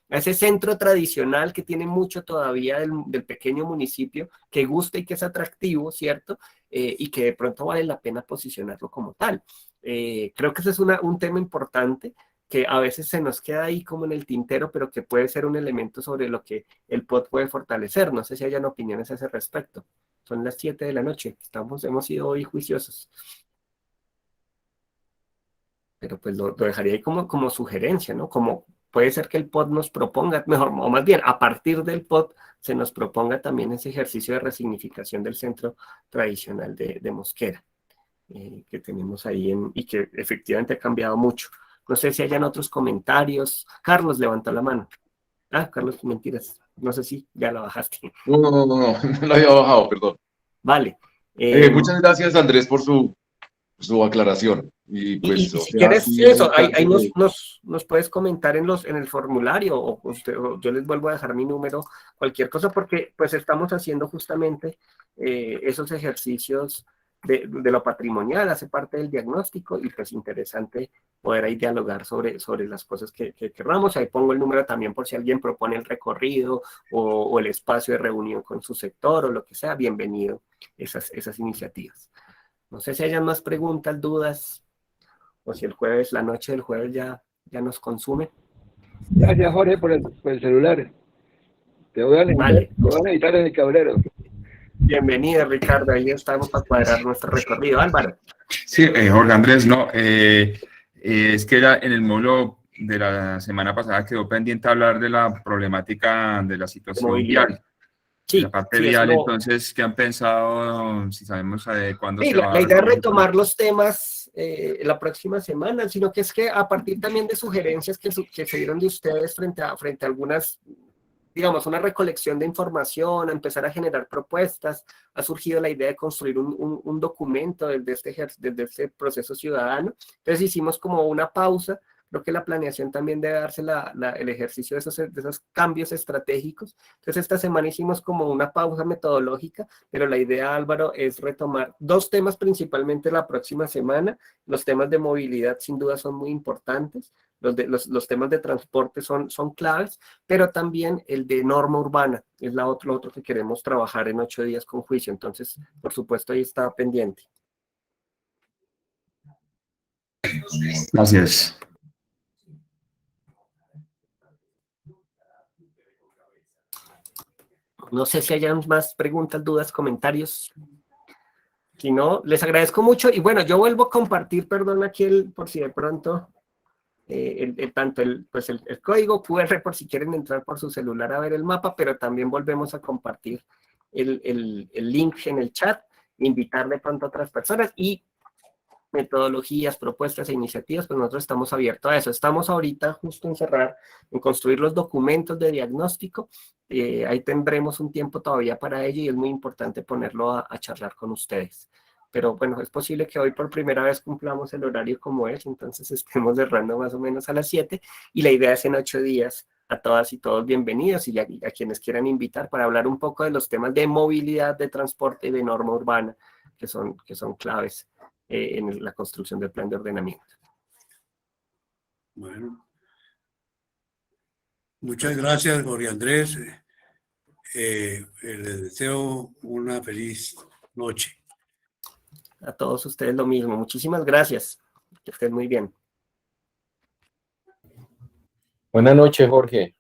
ese centro tradicional que tiene mucho todavía del pequeño municipio, que gusta y que es atractivo, ¿cierto? Y que de pronto vale la pena posicionarlo como tal. Creo que ese es un tema importante que a veces se nos queda ahí como en el tintero, pero que puede ser un elemento sobre lo que el POT puede fortalecer. No sé si hayan opiniones a ese respecto. Son las 7 de la noche, hemos sido hoy juiciosos. Pero pues lo dejaría ahí como sugerencia, ¿no? Como puede ser que el POT nos proponga, mejor, o más bien, a partir del POT se nos proponga también ese ejercicio de resignificación del centro tradicional de Mosquera, que tenemos ahí y que efectivamente ha cambiado mucho. No sé si hayan otros comentarios. Carlos levantó la mano. Ah, Carlos, mentiras. No sé si ya la bajaste. No, no la había bajado, perdón. Vale. Muchas gracias, Andrés, por su aclaración. Y pues, si quieres eso, ahí nos puedes comentar en el formulario o yo les vuelvo a dejar mi número, cualquier cosa, porque pues estamos haciendo justamente esos ejercicios de lo patrimonial, hace parte del diagnóstico y pues interesante poder ahí dialogar sobre las cosas que querramos. Ahí pongo el número también por si alguien propone el recorrido o el espacio de reunión con su sector o lo que sea, bienvenido esas iniciativas. No sé si hayan más preguntas, dudas, o si la noche del jueves ya nos consume. Gracias, Jorge, por el celular. Te voy a necesitar en el cabrero. Bienvenido, Ricardo. Ahí estamos para cuadrar nuestro recorrido. Álvaro. Sí, Jorge Andrés, no. Es que en el módulo de la semana pasada quedó pendiente hablar de la problemática de la situación vial. Sí, la parte vial, entonces, ¿qué han pensado? Si sabemos cuándo se va a... La idea es retomar los temas la próxima semana, sino que es que a partir también de sugerencias que se dieron de ustedes frente a algunas, digamos, una recolección de información, a empezar a generar propuestas, ha surgido la idea de construir un documento desde este proceso ciudadano. Entonces hicimos como una pausa. Creo que la planeación también debe darse el ejercicio de esos cambios estratégicos. Entonces, esta semana hicimos como una pausa metodológica, pero la idea, Álvaro, es retomar 2 temas principalmente la próxima semana. Los temas de movilidad, sin duda, son muy importantes. los temas de transporte son claves, pero también el de norma urbana es lo otro que queremos trabajar en 8 días con juicio. Entonces, por supuesto, ahí está pendiente. Gracias. No sé si hayan más preguntas, dudas, comentarios. Si no, les agradezco mucho. Y bueno, yo vuelvo a compartir, perdón, aquí por si de pronto, tanto el código QR por si quieren entrar por su celular a ver el mapa, pero también volvemos a compartir el link en el chat, invitar de pronto a otras personas y metodologías, propuestas e iniciativas, pues nosotros estamos abiertos a eso. Estamos ahorita justo en construir los documentos de diagnóstico. Ahí tendremos un tiempo todavía para ello y es muy importante ponerlo a charlar con ustedes. Pero bueno, es posible que hoy por primera vez cumplamos el horario como es, entonces estemos cerrando más o menos a las 7 y la idea es en 8 días. A todas y todos bienvenidos y a quienes quieran invitar para hablar un poco de los temas de movilidad, de transporte y de norma urbana, que son claves en la construcción del plan de ordenamiento. Bueno, muchas gracias, Jorge Andrés. Les deseo una feliz noche. A todos ustedes lo mismo. Muchísimas gracias. Que estén muy bien. Buenas noches, Jorge.